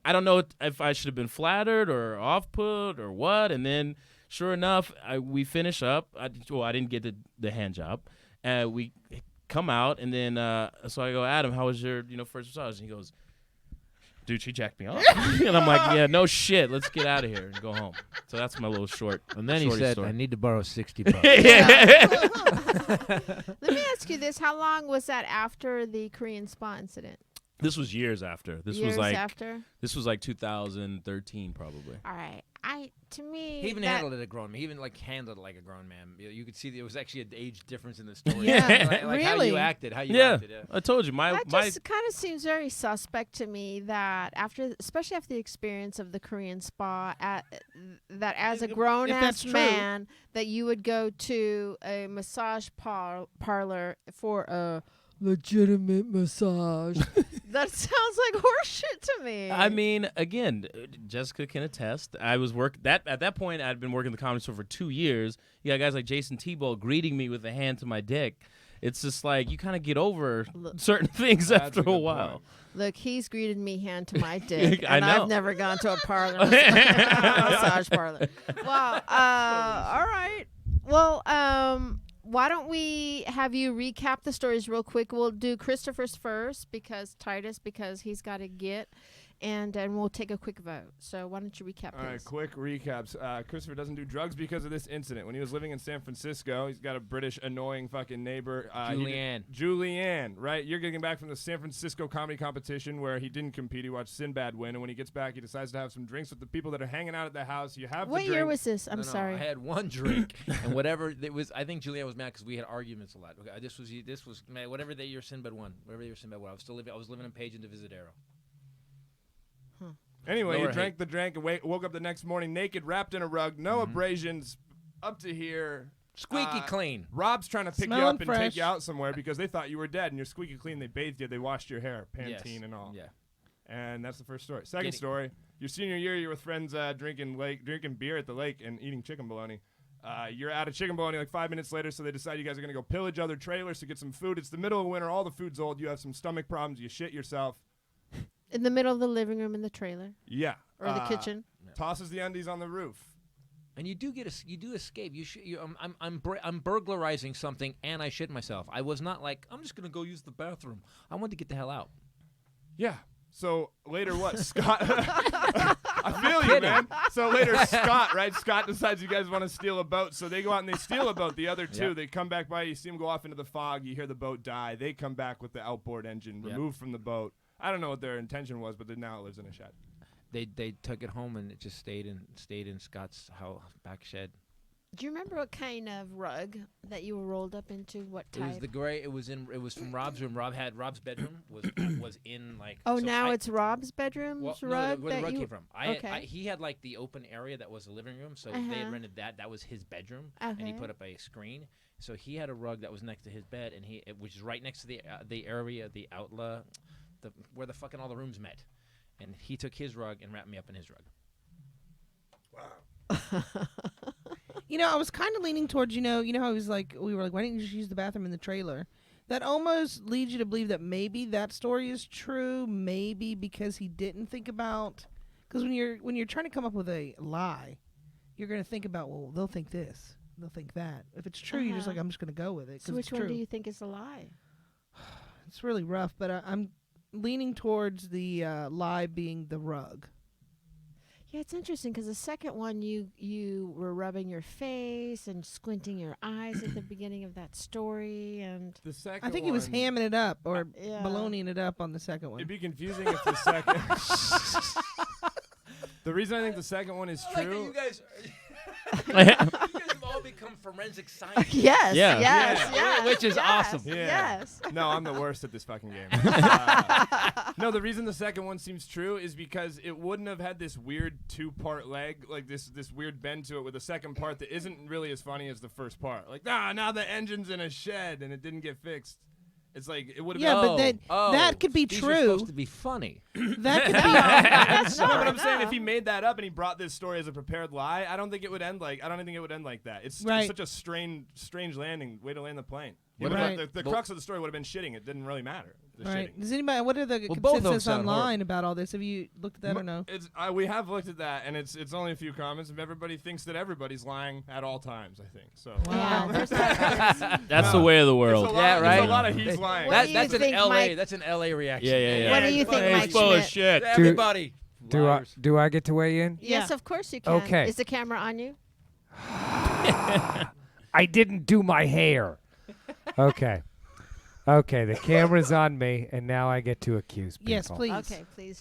Speaker 6: I don't know if I should have been flattered or off put or what. And then sure enough, we finish up. I didn't get the hand job. We come out and then so I go, Adam, how was your first massage? And he goes, dude, she jacked me off. And I'm like, yeah, no shit. Let's get out of here and go home. So that's my little short.
Speaker 4: And then he
Speaker 6: shorty
Speaker 4: said,
Speaker 6: story.
Speaker 4: I need to borrow $60.
Speaker 1: Let me ask you this: how long was that after the Korean spa incident?
Speaker 6: This was years after. This
Speaker 1: Years
Speaker 6: was like
Speaker 1: after.
Speaker 6: This was like 2013 probably.
Speaker 1: All right. To me,
Speaker 4: He even
Speaker 1: that-
Speaker 4: handled it a grown man. He even like handled it like a grown man. You could see there was actually an age difference in the story.
Speaker 2: Yeah,
Speaker 4: like how you
Speaker 2: really?
Speaker 4: acted. How you
Speaker 6: Yeah,
Speaker 4: acted. Yeah.
Speaker 6: I told you
Speaker 1: That just kind of seems very suspect to me. That especially after the experience of the Korean spa, that as a
Speaker 2: If
Speaker 1: grown
Speaker 2: that's
Speaker 1: ass
Speaker 2: true.
Speaker 1: man, that you would go to a massage parlor for a legitimate massage. That sounds like horseshit to me.
Speaker 6: I mean, again, Jessica can attest. I was at that point. I'd been working the comedy store for 2 years. You got guys like Jason Tebow greeting me with a hand to my dick. It's just like you kind of get over certain things
Speaker 5: That's
Speaker 6: after
Speaker 5: a
Speaker 6: a
Speaker 5: good
Speaker 6: while.
Speaker 5: point.
Speaker 1: Look, he's greeted me hand to my dick,
Speaker 6: I
Speaker 1: and
Speaker 6: know.
Speaker 1: I've never gone to a parlor, massage parlor. Well, all right. Well, why don't we have you recap the stories real quick? We'll do Christopher's first because he's got to get, and we'll take a quick vote. So why don't you recap
Speaker 5: All right,
Speaker 1: his?
Speaker 5: quick recaps. Christopher doesn't do drugs because of this incident. When he was living in San Francisco, he's got a British annoying fucking neighbor. Julianne, right? You're getting back from the San Francisco comedy competition where he didn't compete. He watched Sinbad win, and when he gets back, he decides to have some drinks with the people that are hanging out at the house. You have
Speaker 1: What
Speaker 5: the
Speaker 1: year
Speaker 5: drink.
Speaker 1: was this? I'm
Speaker 4: No,
Speaker 1: sorry.
Speaker 4: I had one drink, and whatever it was, I think Julianne was mad because we had arguments a lot. Okay, this was man, whatever that year Sinbad won. Whatever year Sinbad won, I was living in Page and Divisadero.
Speaker 5: Anyway,
Speaker 4: Lower
Speaker 5: he drank the drink and woke up the next morning naked, wrapped in a rug, no abrasions, up to here.
Speaker 4: Squeaky clean.
Speaker 5: Rob's trying to pick you
Speaker 2: Smelling
Speaker 5: up and
Speaker 2: fresh.
Speaker 5: take you out somewhere because they thought you were dead and you're squeaky clean. They bathed you, they washed your hair, Pantene
Speaker 4: Yes.
Speaker 5: and all.
Speaker 4: Yeah.
Speaker 5: And that's the first story. Second
Speaker 4: Getting-
Speaker 5: story, your senior year, you're with friends drinking beer at the lake and eating chicken bologna. You're out of chicken bologna like 5 minutes later, so they decide you guys are going to go pillage other trailers to get some food. It's the middle of winter. All the food's old. You have some stomach problems. You shit yourself.
Speaker 1: In the middle of the living room in the trailer
Speaker 5: Yeah.
Speaker 1: or the kitchen.
Speaker 5: Tosses the undies on the roof.
Speaker 4: And you do escape. I'm burglarizing something, and I shit myself. I was not like I'm just gonna go use the bathroom. I wanted to get the hell out.
Speaker 5: Yeah. So later, what? Scott. I feel you, man. So later, Scott, right? Scott decides you guys want to steal a boat. So they go out and they steal a boat. The other two, they come back by. You see them go off into the fog. You hear the boat die. They come back with the outboard engine removed from the boat. I don't know what their intention was, but now it lives in a shed.
Speaker 4: They took it home, and it just stayed in Scott's back shed.
Speaker 1: Do you remember what kind of rug that you were rolled up into? What
Speaker 4: It was
Speaker 1: type?
Speaker 4: the gray. It was from Rob's room. Rob's bedroom was in like.
Speaker 1: Oh,
Speaker 4: so
Speaker 1: now
Speaker 4: I-
Speaker 1: it's Rob's bedroom's
Speaker 4: Well, no,
Speaker 1: rug
Speaker 4: where the
Speaker 1: that
Speaker 4: rug
Speaker 1: you.
Speaker 4: came from.
Speaker 1: Okay.
Speaker 4: He had like the open area that was the living room, so they
Speaker 1: Uh-huh.
Speaker 4: had rented that. That was his bedroom, and he
Speaker 1: Okay.
Speaker 4: put up a screen. So he had a rug that was next to his bed, and which is right next to the area, the outlet, where the fucking all the rooms met. And he took his rug and wrapped me up in his rug.
Speaker 2: You know, I was kind of leaning towards, you know how we were like, why didn't you just use the bathroom in the trailer? That almost leads you to believe that maybe that story is true, maybe because he didn't think about, because when you're trying to come up with a lie, you're going to think about, well, they'll think this, they'll think that. If it's true, you're just like, I'm just going to go with it. 'cause
Speaker 1: So which
Speaker 2: it's
Speaker 1: one
Speaker 2: true.
Speaker 1: do you think is a lie?
Speaker 2: It's really rough, but I'm leaning towards the lie being the rug.
Speaker 1: Yeah, it's interesting because the second one, you were rubbing your face and squinting your eyes at the beginning of that story, and
Speaker 5: The second
Speaker 2: I think he was
Speaker 5: one-
Speaker 2: hamming it up or
Speaker 1: yeah.
Speaker 2: baloneying it up on the second one.
Speaker 5: It'd be confusing if the second. The reason I think the second one is true.
Speaker 4: You guys have all become forensic scientists.
Speaker 1: yes,
Speaker 6: Yeah.
Speaker 1: yes,
Speaker 5: Yeah.
Speaker 1: yes,
Speaker 4: Which is
Speaker 1: yes,
Speaker 4: awesome.
Speaker 5: Yeah.
Speaker 1: Yes.
Speaker 5: No, I'm the worst at this fucking game. No, the reason the second one seems true is because it wouldn't have had this weird 2-part leg, like this weird bend to it with a second part that isn't really as funny as the first part. Like, now the engine's in a shed and it didn't get fixed. It's like it would have
Speaker 2: Yeah,
Speaker 5: been.
Speaker 2: but then that could be
Speaker 4: these are
Speaker 2: true.
Speaker 4: supposed to be funny.
Speaker 2: That could be.
Speaker 1: That's
Speaker 5: No, but
Speaker 1: not.
Speaker 5: I'm saying if he made that up and he brought this story as a prepared lie, I don't think it would end like that. It's
Speaker 2: Right.
Speaker 5: such a strange landing way to land the plane.
Speaker 4: What
Speaker 2: about-
Speaker 5: the crux of the story would have been shitting. It didn't really matter. The
Speaker 2: Right.
Speaker 5: shitting.
Speaker 2: Does anybody? What are the
Speaker 4: Well, both of them
Speaker 2: consensus
Speaker 4: sound
Speaker 2: online about all this? Have you looked at that or no?
Speaker 5: It's we have looked at that, and it's only a few comments, and everybody thinks that everybody's lying at all times. I think so.
Speaker 1: Yeah, there's that.
Speaker 6: That's the way of the world.
Speaker 5: It's a lot,
Speaker 4: Yeah, right.
Speaker 5: There's a lot of he's lying.
Speaker 1: What do you
Speaker 4: That's an
Speaker 1: think,
Speaker 4: LA.
Speaker 1: Mike?
Speaker 4: That's an LA reaction.
Speaker 6: Yeah.
Speaker 1: What do you think,
Speaker 6: Hey,
Speaker 1: Mike
Speaker 6: he's full of
Speaker 1: Schmidt?
Speaker 6: shit.
Speaker 4: Everybody.
Speaker 7: Do I get to weigh in?
Speaker 1: Yes,
Speaker 2: Yeah.
Speaker 1: of course you can.
Speaker 7: Okay.
Speaker 1: Is the camera on you?
Speaker 7: I didn't do my hair. Okay. Okay, the camera's on me, and now I get to accuse people.
Speaker 2: Yes, please.
Speaker 1: Okay, please.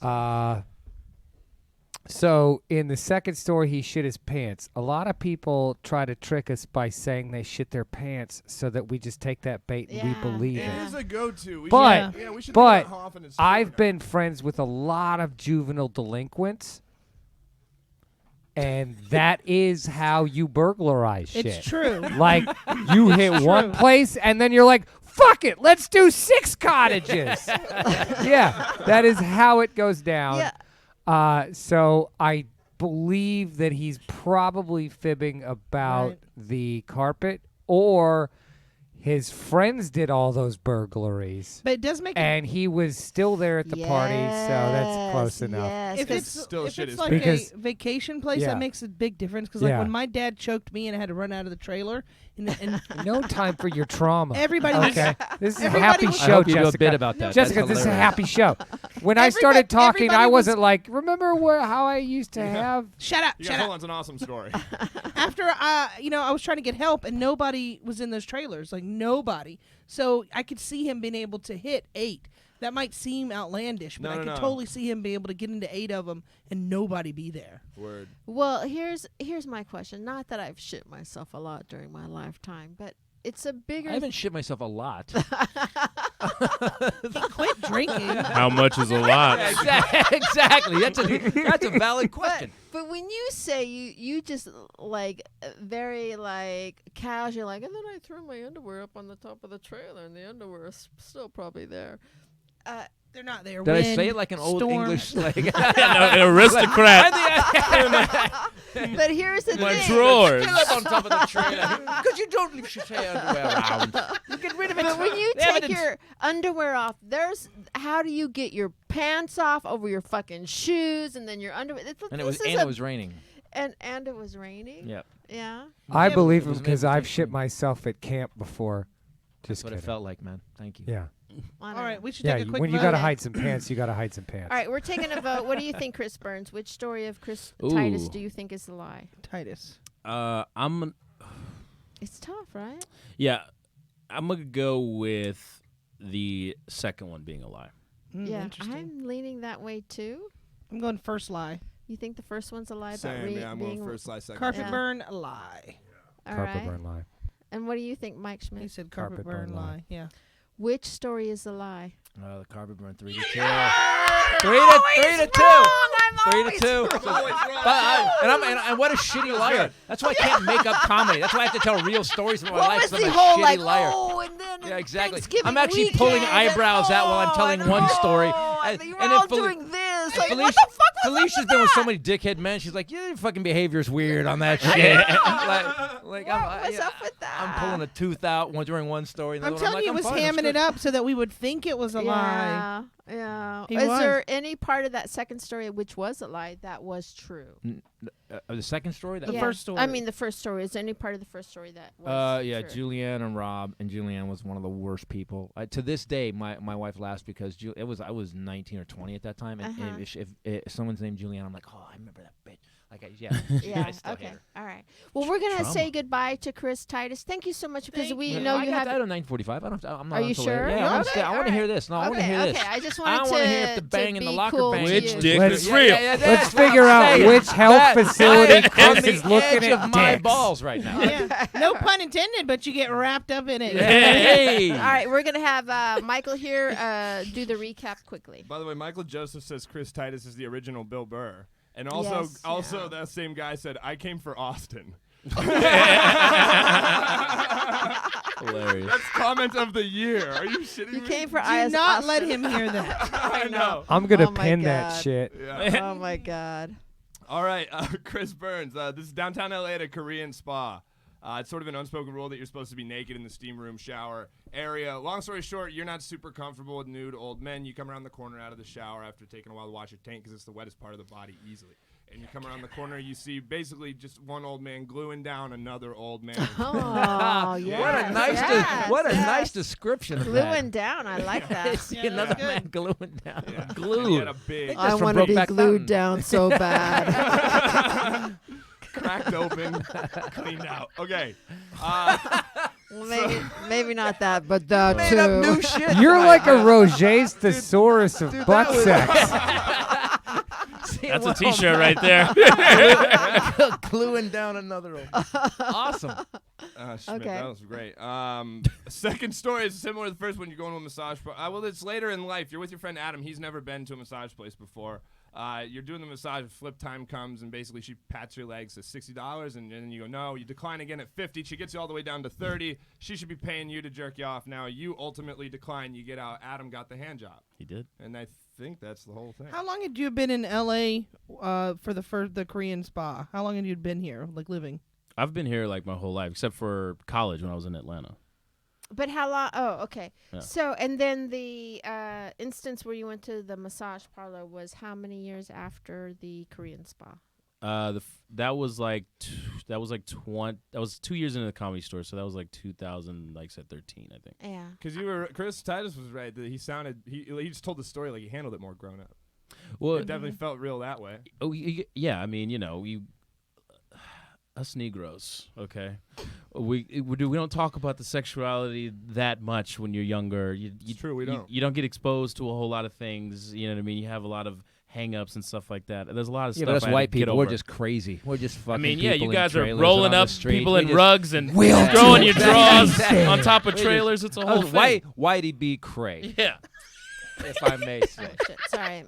Speaker 7: So in the second story, he shit his pants. A lot of people try to trick us by saying they shit their pants so that we just take that bait and we
Speaker 1: Yeah,
Speaker 7: believe
Speaker 5: It
Speaker 7: it.
Speaker 5: is a go-to. We
Speaker 7: But-
Speaker 5: should, we should
Speaker 7: but
Speaker 5: think about how often it's true.
Speaker 7: I've been friends with a lot of juvenile delinquents, and that is how you burglarize shit.
Speaker 2: It's true.
Speaker 7: Like, you hit one place, and then you're like, fuck it, let's do 6 cottages. Yeah, that is how it goes down.
Speaker 1: Yeah.
Speaker 7: So I believe that he's probably fibbing about
Speaker 2: Right.
Speaker 7: the carpet, or his friends did all those burglaries,
Speaker 2: But it does make it.
Speaker 7: and he was still there at the party, so that's close enough.
Speaker 1: Yes,
Speaker 2: If
Speaker 1: 'cause
Speaker 2: it's
Speaker 5: still
Speaker 2: if
Speaker 5: shit
Speaker 2: it's
Speaker 5: is
Speaker 2: like
Speaker 7: Because-
Speaker 2: a vacation place,
Speaker 7: Yeah.
Speaker 2: that makes a big difference. Because like
Speaker 7: Yeah.
Speaker 2: when my dad choked me and I had to run out of the trailer, and
Speaker 7: No time for your trauma.
Speaker 2: everybody was
Speaker 7: Okay, this is a
Speaker 2: Everybody
Speaker 7: happy
Speaker 2: was-
Speaker 4: I
Speaker 7: show,
Speaker 4: hope you do a
Speaker 7: Jessica.
Speaker 4: bit about that.
Speaker 7: Jessica,
Speaker 4: That's
Speaker 7: this is a
Speaker 4: hilarious.
Speaker 7: happy show. When I started talking, I
Speaker 2: everybody was-
Speaker 7: wasn't like, remember how I used to have.
Speaker 2: shut up,
Speaker 5: You
Speaker 2: shut
Speaker 5: guys,
Speaker 2: up.
Speaker 5: hold on, it's an awesome story.
Speaker 2: After I was trying to get help and nobody was in those trailers, like nobody. So I could see him being able to hit 8. That might seem outlandish, but
Speaker 5: No,
Speaker 2: I
Speaker 5: no,
Speaker 2: could
Speaker 5: no.
Speaker 2: totally see him being able to get into 8 of them and nobody be there.
Speaker 5: Word.
Speaker 1: Well, here's my question. Not that I've shit myself a lot during my lifetime, but it's a bigger.
Speaker 4: I haven't shit myself a lot.
Speaker 2: Quit drinking.
Speaker 6: How much is a lot?
Speaker 4: Exactly. That's a valid question.
Speaker 1: But when you say you just like very like casual, like, and then I threw my underwear up on the top of the trailer, and the underwear is still probably there.
Speaker 2: They're not there.
Speaker 4: Did I
Speaker 2: Wind,
Speaker 4: say it like an old
Speaker 2: storm.
Speaker 4: English like
Speaker 6: An aristocrat.
Speaker 1: But here's the
Speaker 6: My
Speaker 1: thing.
Speaker 6: drawers.
Speaker 4: Still up on top of the trailer because you don't leave your underwear around. You get rid of it.
Speaker 1: But when you
Speaker 4: The
Speaker 1: take
Speaker 4: evidence-
Speaker 1: your underwear off, how do you get your pants off over your fucking shoes and then your underwear?
Speaker 4: and it was raining.
Speaker 1: and it was raining.
Speaker 4: Yep.
Speaker 1: Yeah.
Speaker 7: I
Speaker 2: Yeah,
Speaker 7: believe
Speaker 4: it
Speaker 7: him
Speaker 4: was
Speaker 7: because
Speaker 4: made of
Speaker 7: I've shit
Speaker 4: protection.
Speaker 7: myself at camp before.
Speaker 4: That's
Speaker 7: Just
Speaker 4: what
Speaker 7: kidding.
Speaker 4: it felt like, man. Thank you.
Speaker 7: Yeah.
Speaker 1: I don't
Speaker 2: All right,
Speaker 1: know.
Speaker 2: we should
Speaker 7: Yeah,
Speaker 2: take a quick
Speaker 7: when you
Speaker 2: vote.
Speaker 7: gotta hide some pants, you gotta hide some pants.
Speaker 1: All right, we're taking a vote. What do you think, Chris Burns? Which story of Titus
Speaker 6: Ooh.
Speaker 1: do you think is the lie?
Speaker 2: Titus.
Speaker 1: It's tough, right?
Speaker 6: Yeah, I'm gonna go with the second one being a lie.
Speaker 1: Yeah,
Speaker 2: Interesting.
Speaker 1: I'm leaning that way too.
Speaker 2: I'm going first lie.
Speaker 1: You think the first one's a lie about
Speaker 5: Same, yeah, I'm
Speaker 1: being
Speaker 5: going first, last, second.
Speaker 2: Carpet
Speaker 1: Yeah.
Speaker 2: burn, a lie.
Speaker 1: all
Speaker 7: Carpet
Speaker 1: right?
Speaker 7: burn lie.
Speaker 1: And what do you think, Mike
Speaker 2: He
Speaker 1: Schmidt?
Speaker 2: said carpet, burn, lie. Yeah.
Speaker 1: Which story is the lie?
Speaker 4: The carpet burned 3-2.
Speaker 1: I'm
Speaker 4: 3 to 2.
Speaker 1: wrong. I'm
Speaker 4: 3
Speaker 1: always
Speaker 4: to 2.
Speaker 1: wrong.
Speaker 4: And what a shitty liar. That's why I can't make up comedy. That's why I have to tell real stories about my
Speaker 1: What
Speaker 4: life.
Speaker 1: was
Speaker 4: 'cause I'm
Speaker 1: the
Speaker 4: a
Speaker 1: whole
Speaker 4: shitty
Speaker 1: like,
Speaker 4: liar.
Speaker 1: oh, and then
Speaker 4: Yeah, exactly.
Speaker 1: Thanksgiving
Speaker 4: I'm actually pulling
Speaker 1: weekend,
Speaker 4: eyebrows out while I'm telling one story.
Speaker 1: And
Speaker 4: And
Speaker 1: you're
Speaker 4: then
Speaker 1: all
Speaker 4: Fel-
Speaker 1: doing this. Like,
Speaker 4: Felicia,
Speaker 1: what the fuck was
Speaker 4: Felicia's
Speaker 1: up with
Speaker 4: been with so
Speaker 1: that?
Speaker 4: many dickhead men. She's like, your fucking behavior's weird on that shit.
Speaker 1: What was up with that?
Speaker 4: I'm pulling a tooth out during one story. And
Speaker 2: I'm
Speaker 4: another one.
Speaker 2: telling you,
Speaker 4: like,
Speaker 2: he was
Speaker 4: I'm fine, I'm
Speaker 2: hamming it
Speaker 4: good.
Speaker 2: up so that we would think it was a lie.
Speaker 1: Yeah, yeah.
Speaker 2: He
Speaker 1: Is
Speaker 2: was.
Speaker 1: there any part of that second story which was a lie that was true?
Speaker 4: The second story?
Speaker 2: The
Speaker 1: Yeah.
Speaker 2: first story.
Speaker 1: I mean, the first story. Is there any part of the first story that was
Speaker 4: Yeah,
Speaker 1: true?
Speaker 4: Julianne and Rob, and Julianne was one of the worst people. To this day, my wife laughs because I was 19 or 20 at that time, and
Speaker 1: Uh-huh.
Speaker 4: if someone's named Julianne, I'm like, oh, I remember that bitch. Yeah.
Speaker 1: Yeah.
Speaker 4: I still
Speaker 1: Okay.
Speaker 4: hate her.
Speaker 1: All right. Well, we're gonna
Speaker 6: Trauma.
Speaker 1: say goodbye to Chris Titus. Thank you so much because
Speaker 2: Thank
Speaker 1: we
Speaker 2: you.
Speaker 1: know
Speaker 4: I
Speaker 1: you
Speaker 4: got
Speaker 1: have.
Speaker 4: that at 9:45. I'm not.
Speaker 1: Are you
Speaker 4: until later.
Speaker 1: sure?
Speaker 4: Yeah,
Speaker 1: Okay,
Speaker 4: I want
Speaker 1: all
Speaker 4: to hear
Speaker 1: right.
Speaker 4: this. No, I want to
Speaker 1: Okay,
Speaker 4: hear
Speaker 1: okay.
Speaker 4: this.
Speaker 1: I just
Speaker 4: I
Speaker 1: wanted
Speaker 4: don't
Speaker 1: to,
Speaker 4: want to hear the
Speaker 1: to
Speaker 4: bang in the
Speaker 1: be
Speaker 4: locker
Speaker 1: cool
Speaker 4: bang.
Speaker 1: to
Speaker 6: Which
Speaker 1: you.
Speaker 6: dick
Speaker 7: Let's-
Speaker 6: is real?
Speaker 7: Let's figure out which health facility
Speaker 4: on
Speaker 7: Chris
Speaker 4: the
Speaker 7: is looking
Speaker 4: edge
Speaker 7: at
Speaker 4: of my
Speaker 7: dicks.
Speaker 4: balls right now.
Speaker 2: Yeah. No pun intended, but you get wrapped up in it.
Speaker 6: Hey.
Speaker 1: All right, we're gonna have Michael here do the recap quickly.
Speaker 5: By the way, Michael Joseph says Chris Titus is the original Bill Burr. And also,
Speaker 1: Yes, yeah.
Speaker 5: that same guy said, I came for Austin.
Speaker 6: Hilarious.
Speaker 5: That's comment of the year. Are you shitting
Speaker 1: You
Speaker 5: me?
Speaker 1: came for
Speaker 2: Do not let him hear that.
Speaker 5: I know.
Speaker 7: I'm gonna
Speaker 1: Oh my
Speaker 7: pin that
Speaker 1: God.
Speaker 7: shit.
Speaker 5: Yeah.
Speaker 1: Oh my God.
Speaker 5: All right, Chris Burns. This is downtown LA at a Korean spa. It's sort of an unspoken rule that you're supposed to be naked in the steam room shower area. Long story short, you're not super comfortable with nude old men. You come around the corner out of the shower after taking a while to wash your taint because it's the wettest part of the body easily. And you come around the corner, you see basically just one old man gluing down another old man.
Speaker 1: Oh yeah.
Speaker 4: What a nice description of
Speaker 1: Gluing down. I like that.
Speaker 4: See
Speaker 2: Yeah,
Speaker 4: another
Speaker 2: that's good.
Speaker 4: man gluing down.
Speaker 5: Yeah. And he
Speaker 4: Glue.
Speaker 5: had a big
Speaker 1: I
Speaker 4: from
Speaker 1: want to be
Speaker 4: Brokeback
Speaker 1: glued
Speaker 4: Mountain.
Speaker 1: down so bad.
Speaker 5: cracked open, cleaned out. Okay.
Speaker 1: Well, maybe not that, but that
Speaker 4: Made up new
Speaker 1: too.
Speaker 4: shit.
Speaker 7: You're
Speaker 4: tonight,
Speaker 7: like a
Speaker 4: man.
Speaker 7: Roget's thesaurus of butt sex.
Speaker 4: See,
Speaker 6: That's a
Speaker 4: well,
Speaker 6: T-shirt right there.
Speaker 4: Gluing down another one. Awesome.
Speaker 5: Schmidt,
Speaker 1: Okay.
Speaker 5: that was great. Second story is similar to the first one. You're going to a massage well, it's later in life. You're with your friend Adam. He's never been to a massage place before. You're doing the massage. Flip time comes, and basically she pats your legs, says $60, and then you go, no. You decline again at 50. She gets you all the way down to 30. She should be paying you to jerk you off. Now you ultimately decline. You get out. Adam got the hand job,
Speaker 6: He did.
Speaker 5: and I think that's the whole thing.
Speaker 2: How long had you been in LA for the Korean spa? How long had you been here, like living?
Speaker 6: I've been here like my whole life, except for college when I was in Atlanta.
Speaker 1: But how long? Oh, okay.
Speaker 6: Yeah.
Speaker 1: So, and then the instance where you went to the massage parlor was how many years after the Korean spa?
Speaker 6: That was like 2 years into the Comedy Store, so that was like 2000, like I said, 13, I think.
Speaker 1: Yeah.
Speaker 5: Because Chris Titus was right. That he just told the story like he handled it more grown up.
Speaker 6: Well,
Speaker 5: It definitely felt real that way.
Speaker 6: yeah, I mean, us Negroes, okay, we don't talk about the sexuality that much when you're younger.
Speaker 5: It's true, we don't.
Speaker 6: You don't get exposed to a whole lot of things. You know what I mean? You have a lot of hang-ups and stuff like that. There's a lot of
Speaker 4: Yeah,
Speaker 6: stuff.
Speaker 4: but us
Speaker 6: I had
Speaker 4: white
Speaker 6: to get
Speaker 4: people, we're
Speaker 6: over.
Speaker 4: just crazy. We're just fucking.
Speaker 6: I mean, yeah,
Speaker 4: people
Speaker 6: you
Speaker 4: in
Speaker 6: guys are
Speaker 4: trailers
Speaker 6: rolling
Speaker 4: and on
Speaker 6: up
Speaker 4: the street.
Speaker 6: people
Speaker 4: We
Speaker 6: in
Speaker 4: just-
Speaker 6: rugs and
Speaker 7: We'll
Speaker 6: throwing
Speaker 7: do
Speaker 6: your
Speaker 7: that.
Speaker 6: drawers on top of
Speaker 4: We just-
Speaker 6: trailers. It's a whole thing.
Speaker 4: Whitey B. Cray,
Speaker 6: Yeah.
Speaker 4: if I may say.
Speaker 1: Oh, shit. Sorry.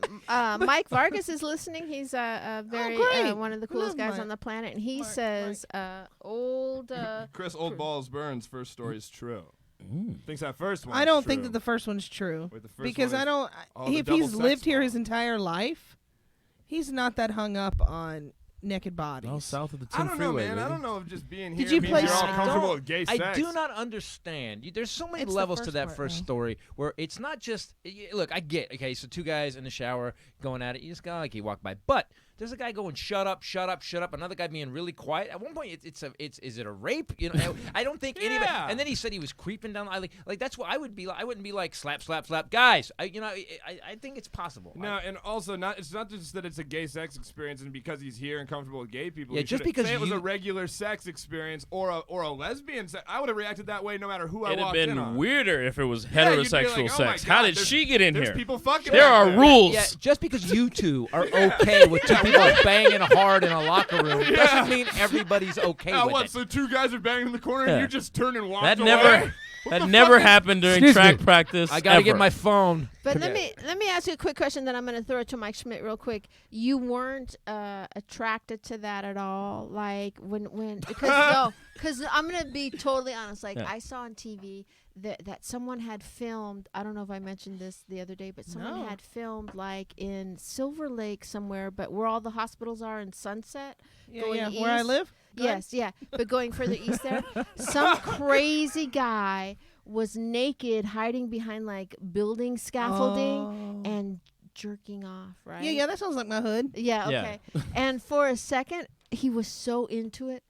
Speaker 1: Mike Vargas is listening. He's a very
Speaker 2: great.
Speaker 1: one of the
Speaker 2: We
Speaker 1: coolest
Speaker 2: love
Speaker 1: guys
Speaker 2: Mike.
Speaker 1: on the planet, and he
Speaker 2: Mark,
Speaker 1: says old.
Speaker 5: Chris Old Balls Burns' first story is true. Thinks that first one.
Speaker 2: I
Speaker 5: is
Speaker 2: don't think
Speaker 5: true.
Speaker 2: that the first one's true
Speaker 5: Wait, the first
Speaker 2: because
Speaker 5: one
Speaker 2: I
Speaker 5: is
Speaker 2: don't.
Speaker 5: all the
Speaker 2: If
Speaker 5: double
Speaker 2: he's
Speaker 5: sex
Speaker 2: lived here
Speaker 5: law.
Speaker 2: his entire life, he's not that hung up on naked bodies.
Speaker 6: Oh, south of the
Speaker 5: I
Speaker 6: 10
Speaker 5: don't know,
Speaker 6: freeway.
Speaker 5: man. I
Speaker 6: baby.
Speaker 5: don't know if just being
Speaker 2: Did
Speaker 5: here
Speaker 2: you
Speaker 5: means
Speaker 2: play
Speaker 5: you're all
Speaker 2: sex?
Speaker 5: comfortable with gay sex.
Speaker 4: I do not understand. There's so many
Speaker 2: It's the
Speaker 4: levels to
Speaker 2: first
Speaker 4: that
Speaker 2: part,
Speaker 4: first
Speaker 2: though.
Speaker 4: story where it's not just. Look, I get. Okay, so two guys in the shower going at it. You just go like you walk by, but there's a guy going shut up, shut up, shut up. Another guy being really quiet. At one point, is it a rape? You know, I don't think any of it.
Speaker 5: Yeah.
Speaker 4: And then he said he was creeping down. Like that's what I would be. I wouldn't be like slap, slap, slap, guys. I think it's possible.
Speaker 5: No, and also it's not just that it's a gay sex experience, and because he's here and comfortable with gay people.
Speaker 4: Yeah,
Speaker 5: he
Speaker 4: just
Speaker 5: shouldn't
Speaker 4: because
Speaker 5: say it was
Speaker 4: you-
Speaker 5: a regular sex experience or a lesbian sex, I would have reacted that way no matter who I
Speaker 6: It'd have
Speaker 5: walked in
Speaker 6: been
Speaker 5: on.
Speaker 6: weirder if it was
Speaker 5: Yeah, you'd be like,
Speaker 6: heterosexual
Speaker 5: "Oh my
Speaker 6: sex. How
Speaker 5: God,
Speaker 6: did
Speaker 5: there's-
Speaker 6: she get in
Speaker 5: There's
Speaker 6: here?
Speaker 5: people fucking.
Speaker 6: There
Speaker 5: back
Speaker 6: are
Speaker 5: there.
Speaker 6: rules.
Speaker 4: Yeah, just because you two are okay with two people banging hard in a locker room doesn't mean everybody's okay with
Speaker 5: What?
Speaker 4: it.
Speaker 5: So two guys are banging in the corner, and
Speaker 6: Yeah.
Speaker 5: you just turn and walk
Speaker 6: That
Speaker 5: away?
Speaker 6: never that never happened during
Speaker 7: Excuse
Speaker 6: track
Speaker 7: me.
Speaker 6: practice.
Speaker 4: I gotta get
Speaker 6: ever.
Speaker 4: my phone.
Speaker 1: But let me ask you a quick question. Then I'm going to throw it to Mike Schmidt real quick. You weren't attracted to that at all, like when because I'm going to be totally honest. Like
Speaker 6: Yeah.
Speaker 1: I saw on TV that someone had filmed. I don't know if I mentioned this the other day, but someone
Speaker 2: No.
Speaker 1: had filmed like in Silver Lake somewhere, but where all the hospitals are in Sunset.
Speaker 2: Yeah,
Speaker 1: going
Speaker 2: yeah. Where I
Speaker 1: east.
Speaker 2: live. Go ahead.
Speaker 1: Yes, yeah. But going further east there, some crazy guy was naked hiding behind like building scaffolding
Speaker 2: Oh.
Speaker 1: and jerking off, right?
Speaker 2: Yeah, yeah. That sounds like my hood.
Speaker 1: Yeah,
Speaker 6: Yeah.
Speaker 1: okay. And for a second, he was so into it.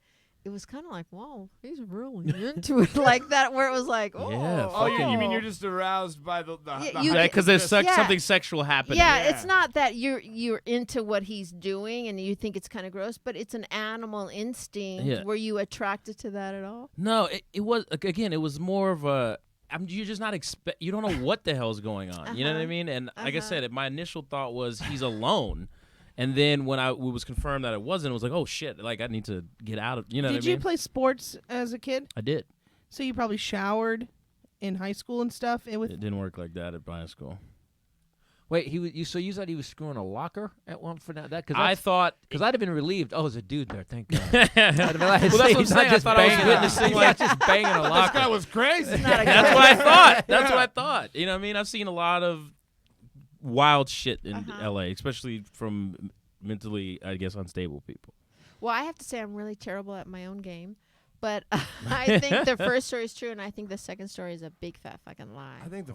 Speaker 1: it was kind of like, whoa, he's really into it like that, where it was like, oh.
Speaker 6: Yeah,
Speaker 5: Oh, you mean you're just aroused by the
Speaker 1: you
Speaker 6: Yeah, because there's
Speaker 1: Yeah.
Speaker 6: something sexual happening.
Speaker 1: Yeah,
Speaker 5: Yeah.
Speaker 1: it's not that you're into what he's doing and you think it's kind of gross, but it's an animal instinct.
Speaker 6: Yeah.
Speaker 1: Were you attracted to that at all?
Speaker 6: No, it was again. It was more of a. You're just not you don't know what the hell's going on. You know what I mean? And like I said, my initial thought was he's alone. And then when it was confirmed that it wasn't, it was like, oh shit! Like I need to get out of. You know what I mean?
Speaker 2: Did you play sports as a kid?
Speaker 6: I did.
Speaker 2: So you probably showered in high school and stuff.
Speaker 6: It didn't work like that at high school.
Speaker 4: Wait, you thought he was screwing a locker at one for that? Because
Speaker 6: I thought
Speaker 4: I'd have been relieved. Oh, there's a dude there. Thank God.
Speaker 6: well, that's what I'm saying. I thought I was witnessing
Speaker 4: He's
Speaker 6: like
Speaker 4: not just banging a
Speaker 5: This
Speaker 4: locker.
Speaker 5: guy was crazy.
Speaker 6: that's what I thought. That's what I thought. You know what I mean? I've seen a lot of wild shit in LA, especially from mentally, I guess, unstable people.
Speaker 1: Well, I have to say I'm really terrible at my own game, but I think the first story is true, and I think the second story is a big fat fucking lie.
Speaker 5: I think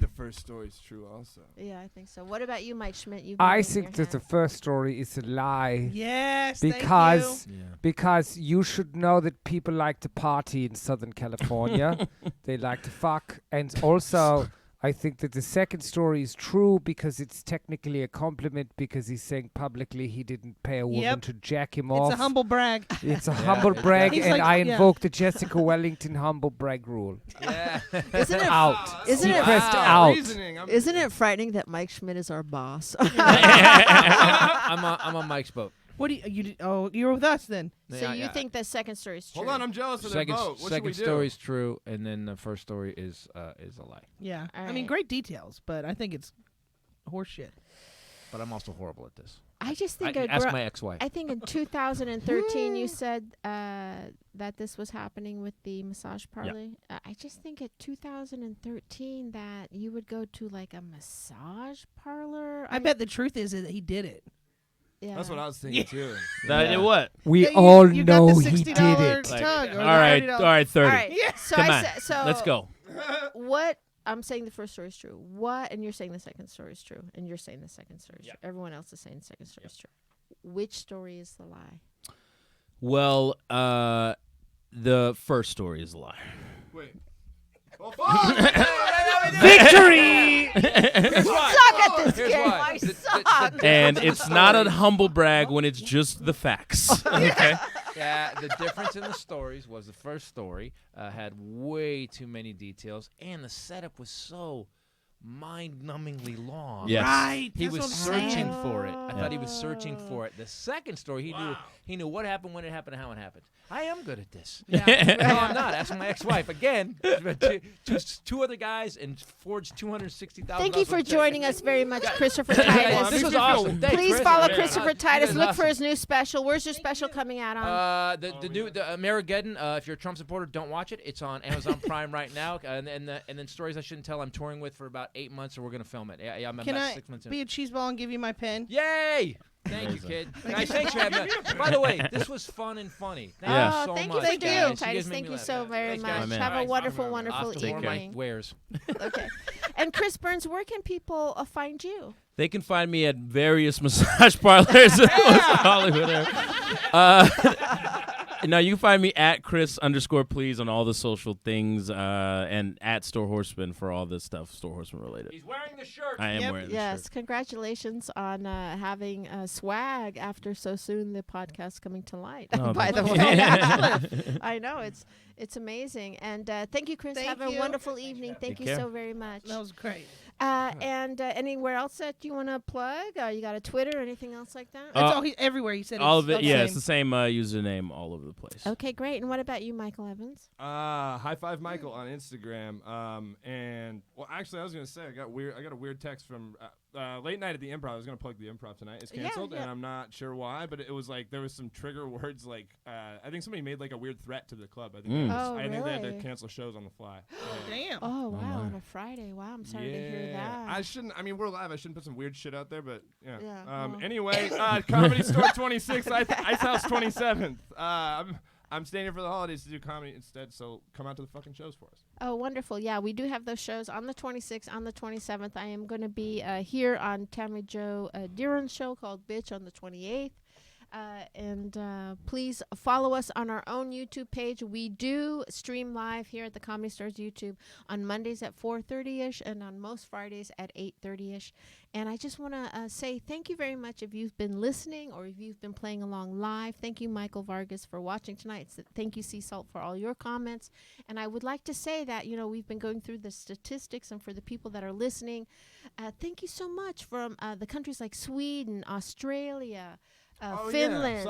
Speaker 5: the first story is true also.
Speaker 1: Yeah, I think so. What about you, Mike Schmidt? You've
Speaker 7: I
Speaker 1: been in
Speaker 7: think
Speaker 1: your
Speaker 7: that the
Speaker 1: hand.
Speaker 7: first story is a lie.
Speaker 2: Yes,
Speaker 7: Because
Speaker 2: thank
Speaker 7: because you should know that people like to party in Southern California. They like to fuck. And also, I think that the second story is true because it's technically a compliment because he's saying publicly he didn't pay a woman
Speaker 2: Yep.
Speaker 7: to jack him
Speaker 2: you.
Speaker 7: off.
Speaker 2: It's a humble brag.
Speaker 7: It's a humble
Speaker 4: it's
Speaker 7: brag,
Speaker 2: He's
Speaker 7: and
Speaker 2: like-
Speaker 7: I
Speaker 2: yeah.
Speaker 7: invoke the Jessica Wellington humble brag rule.
Speaker 4: Yeah.
Speaker 1: Isn't it?
Speaker 7: Out.
Speaker 1: Isn't
Speaker 7: He
Speaker 1: it?
Speaker 7: pressed
Speaker 5: Wow,
Speaker 7: out.
Speaker 5: reasoning.
Speaker 1: Isn't it frightening that Mike Schmidt is our boss?
Speaker 4: I'm on Mike's boat.
Speaker 2: What do you? Oh, you were with us then.
Speaker 1: So you think the second story is true?
Speaker 5: Hold on, I'm jealous of that
Speaker 4: Second
Speaker 5: vote. What should we
Speaker 4: second
Speaker 5: do?
Speaker 4: story's true, and then the first story is a lie.
Speaker 2: Yeah.
Speaker 1: All
Speaker 2: I mean,
Speaker 1: right.
Speaker 2: great details, but I think it's horseshit.
Speaker 4: But I'm also horrible at this.
Speaker 1: I just think
Speaker 4: Ask my ex-wife.
Speaker 1: I think in 2013 you said that this was happening with the massage parlor. I just think at 2013 that you would go to like a massage parlor.
Speaker 2: I bet the truth is that he did it.
Speaker 1: Yeah.
Speaker 5: That's what I was thinking too.
Speaker 6: That
Speaker 1: Yeah.
Speaker 6: what?
Speaker 7: We
Speaker 2: Yeah,
Speaker 7: all
Speaker 2: you got
Speaker 7: know
Speaker 2: the
Speaker 7: he did
Speaker 2: $60
Speaker 7: it.
Speaker 2: tug or
Speaker 6: All
Speaker 2: the
Speaker 6: right,
Speaker 2: $30.
Speaker 6: all right, 30.
Speaker 1: All right. So
Speaker 6: Come
Speaker 1: I
Speaker 6: on.
Speaker 1: said, so
Speaker 6: Let's go.
Speaker 1: What I'm saying the first story is true. What and you're saying the second story is true, and you're saying the second story is true. Everyone else is saying the second story is true. Which story is the lie?
Speaker 6: Well, the first story is a lie.
Speaker 5: Wait. Well, fuck!
Speaker 7: Victory!
Speaker 1: Suck at this
Speaker 4: Here's
Speaker 1: game.
Speaker 4: why.
Speaker 1: I
Speaker 4: The-
Speaker 1: suck.
Speaker 6: And it's not a humble brag when it's just the facts. Okay.
Speaker 4: Yeah, the difference in the stories was the first story had way too many details, and the setup was so mind-numbingly long.
Speaker 6: Yes.
Speaker 2: Right.
Speaker 4: He
Speaker 2: that's
Speaker 4: was
Speaker 2: what I'm saying.
Speaker 4: searching for it. I thought he was searching for it. The second story, he knew what happened, when it happened, and how it happened. I am good at this. No, I'm not. Ask my ex-wife again. Two other guys and forged $260,000.
Speaker 1: Thank you for joining us very much, Christopher
Speaker 4: This
Speaker 1: Titus.
Speaker 4: was awesome. Thanks,
Speaker 1: Please
Speaker 4: Chris.
Speaker 1: follow
Speaker 4: Yeah.
Speaker 1: Christopher
Speaker 4: You
Speaker 1: Titus.
Speaker 4: guys
Speaker 1: Look
Speaker 4: awesome.
Speaker 1: for his new special. Where's your special coming out on?
Speaker 4: The Amerigeddon. If you're a Trump supporter, don't watch it. It's on Amazon Prime right now. And then Stories I Shouldn't Tell. I'm touring with for about 8 months, so we're gonna film it. Yeah, I'm
Speaker 2: Can
Speaker 4: about
Speaker 2: I
Speaker 4: 6 months in.
Speaker 2: be a cheeseball and give you my pen?
Speaker 4: Yay! Thank you, kid. Nice. Thanks for having me. By the way, this was fun and funny. Thank
Speaker 6: Yeah.
Speaker 4: you
Speaker 1: Oh,
Speaker 4: so
Speaker 1: thank
Speaker 4: much.
Speaker 1: you for
Speaker 2: Thank
Speaker 1: doing
Speaker 2: you.
Speaker 1: it, Titus. Thank you so very much.
Speaker 6: guys.
Speaker 1: Have a
Speaker 6: Nice.
Speaker 1: wonderful,
Speaker 4: I'll
Speaker 1: wonderful
Speaker 4: have to wear my
Speaker 1: evening.
Speaker 4: wares.
Speaker 1: Okay. And Chris Burns, where can people find you?
Speaker 6: They can find me at various massage parlors in West Hollywood. Now you can find me at Chris_please on all the social things, and at Store Horseman for all this stuff Store Horseman related.
Speaker 4: He's wearing the shirt.
Speaker 6: I am
Speaker 2: Yep.
Speaker 6: wearing this
Speaker 1: Yes,
Speaker 6: shirt.
Speaker 1: congratulations on having swag after so soon the podcast coming to light.
Speaker 6: Oh,
Speaker 1: By the
Speaker 6: thank you.
Speaker 1: way, I know it's amazing. And thank you, Chris.
Speaker 2: Thank
Speaker 1: Have a
Speaker 2: you.
Speaker 1: wonderful evening. Thank you
Speaker 6: care.
Speaker 1: so very much.
Speaker 2: That was great.
Speaker 1: And anywhere else that you want to plug? You got a Twitter or anything else like that?
Speaker 2: That's all everywhere he said.
Speaker 6: All
Speaker 2: it's
Speaker 6: of it,
Speaker 2: the
Speaker 6: yeah,
Speaker 2: same.
Speaker 6: it's the same username all over the place.
Speaker 1: Okay, great. And what about you, Michael Evans?
Speaker 5: High Five Michael on Instagram. And well, actually, I was gonna say I got a weird text from late night at the Improv. I was gonna plug the Improv tonight. It's canceled,
Speaker 1: yeah.
Speaker 5: and I'm not sure why. But it was like there was some trigger words. Like I think somebody made like a weird threat to the club. I think.
Speaker 6: Mm.
Speaker 1: Oh,
Speaker 5: I think they had to
Speaker 1: really?
Speaker 5: cancel shows on the fly.
Speaker 2: Damn.
Speaker 1: Oh, wow,
Speaker 6: my.
Speaker 1: on a Friday. Wow, I'm sorry to hear that.
Speaker 5: I shouldn't. I mean, we're live. I shouldn't put some weird shit out there, but yeah.
Speaker 1: Yeah, well.
Speaker 5: Anyway, Comedy Store 26, Ice House 27th. I'm staying here for the holidays to do comedy instead, so come out to the fucking shows for us.
Speaker 1: Oh, wonderful. Yeah, we do have those shows on the 26th, on the 27th. I am going to be here on Tammy Jo Deeran's show called Bitch on the 28th. And please follow us on our own YouTube page. We do stream live here at the Comedy Stars YouTube on Mondays at 4:30ish and on most Fridays at 8:30ish. And I just want to say thank you very much if you've been listening or if you've been playing along live. Thank you, Michael Vargas, for watching tonight. Thank you, Sea Salt, for all your comments. And I would like to say that, we've been going through the statistics, and for the people that are listening, thank you so much from the countries like Sweden, Australia, Finland,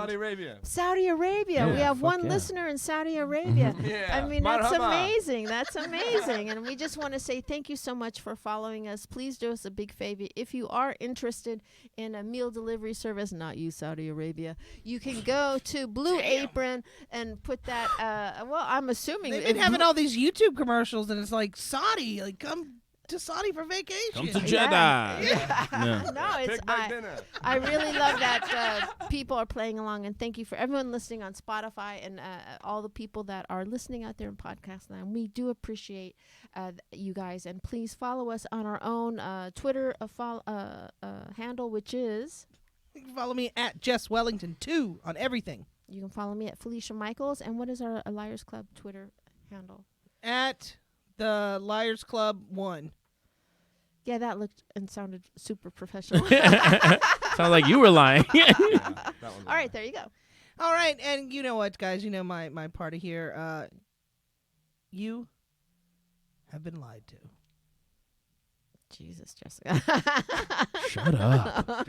Speaker 1: Saudi Arabia. We have one listener in Saudi Arabia. I mean, that's amazing. That's amazing. And we just want to say thank you so much for following us. Please do us a big favor. If you are interested in a meal delivery service, not you, Saudi Arabia, you can go to Blue Apron and put that. Well, I'm assuming
Speaker 2: they've been having all these YouTube commercials, and it's like Saudi, like come to Saudi for vacation.
Speaker 6: Come to Jeddah. Yeah.
Speaker 1: No, it's I really love that people are playing along, and thank you for everyone listening on Spotify and all the people that are listening out there in podcast land. We do appreciate you guys, and please follow us on our own Twitter handle, which is.
Speaker 2: You can follow me at Jess Wellington 2 on everything.
Speaker 1: You can follow me at Felicia Michaels, and what is our Liars Club Twitter handle?
Speaker 2: At the Liars Club 1.
Speaker 1: Yeah, that looked and sounded super professional.
Speaker 6: Sounds like you were lying.
Speaker 1: All right, there you go.
Speaker 2: All right, and you know what, guys? You know my party here. You have been lied to.
Speaker 1: Jesus, Jessica.
Speaker 6: Shut up.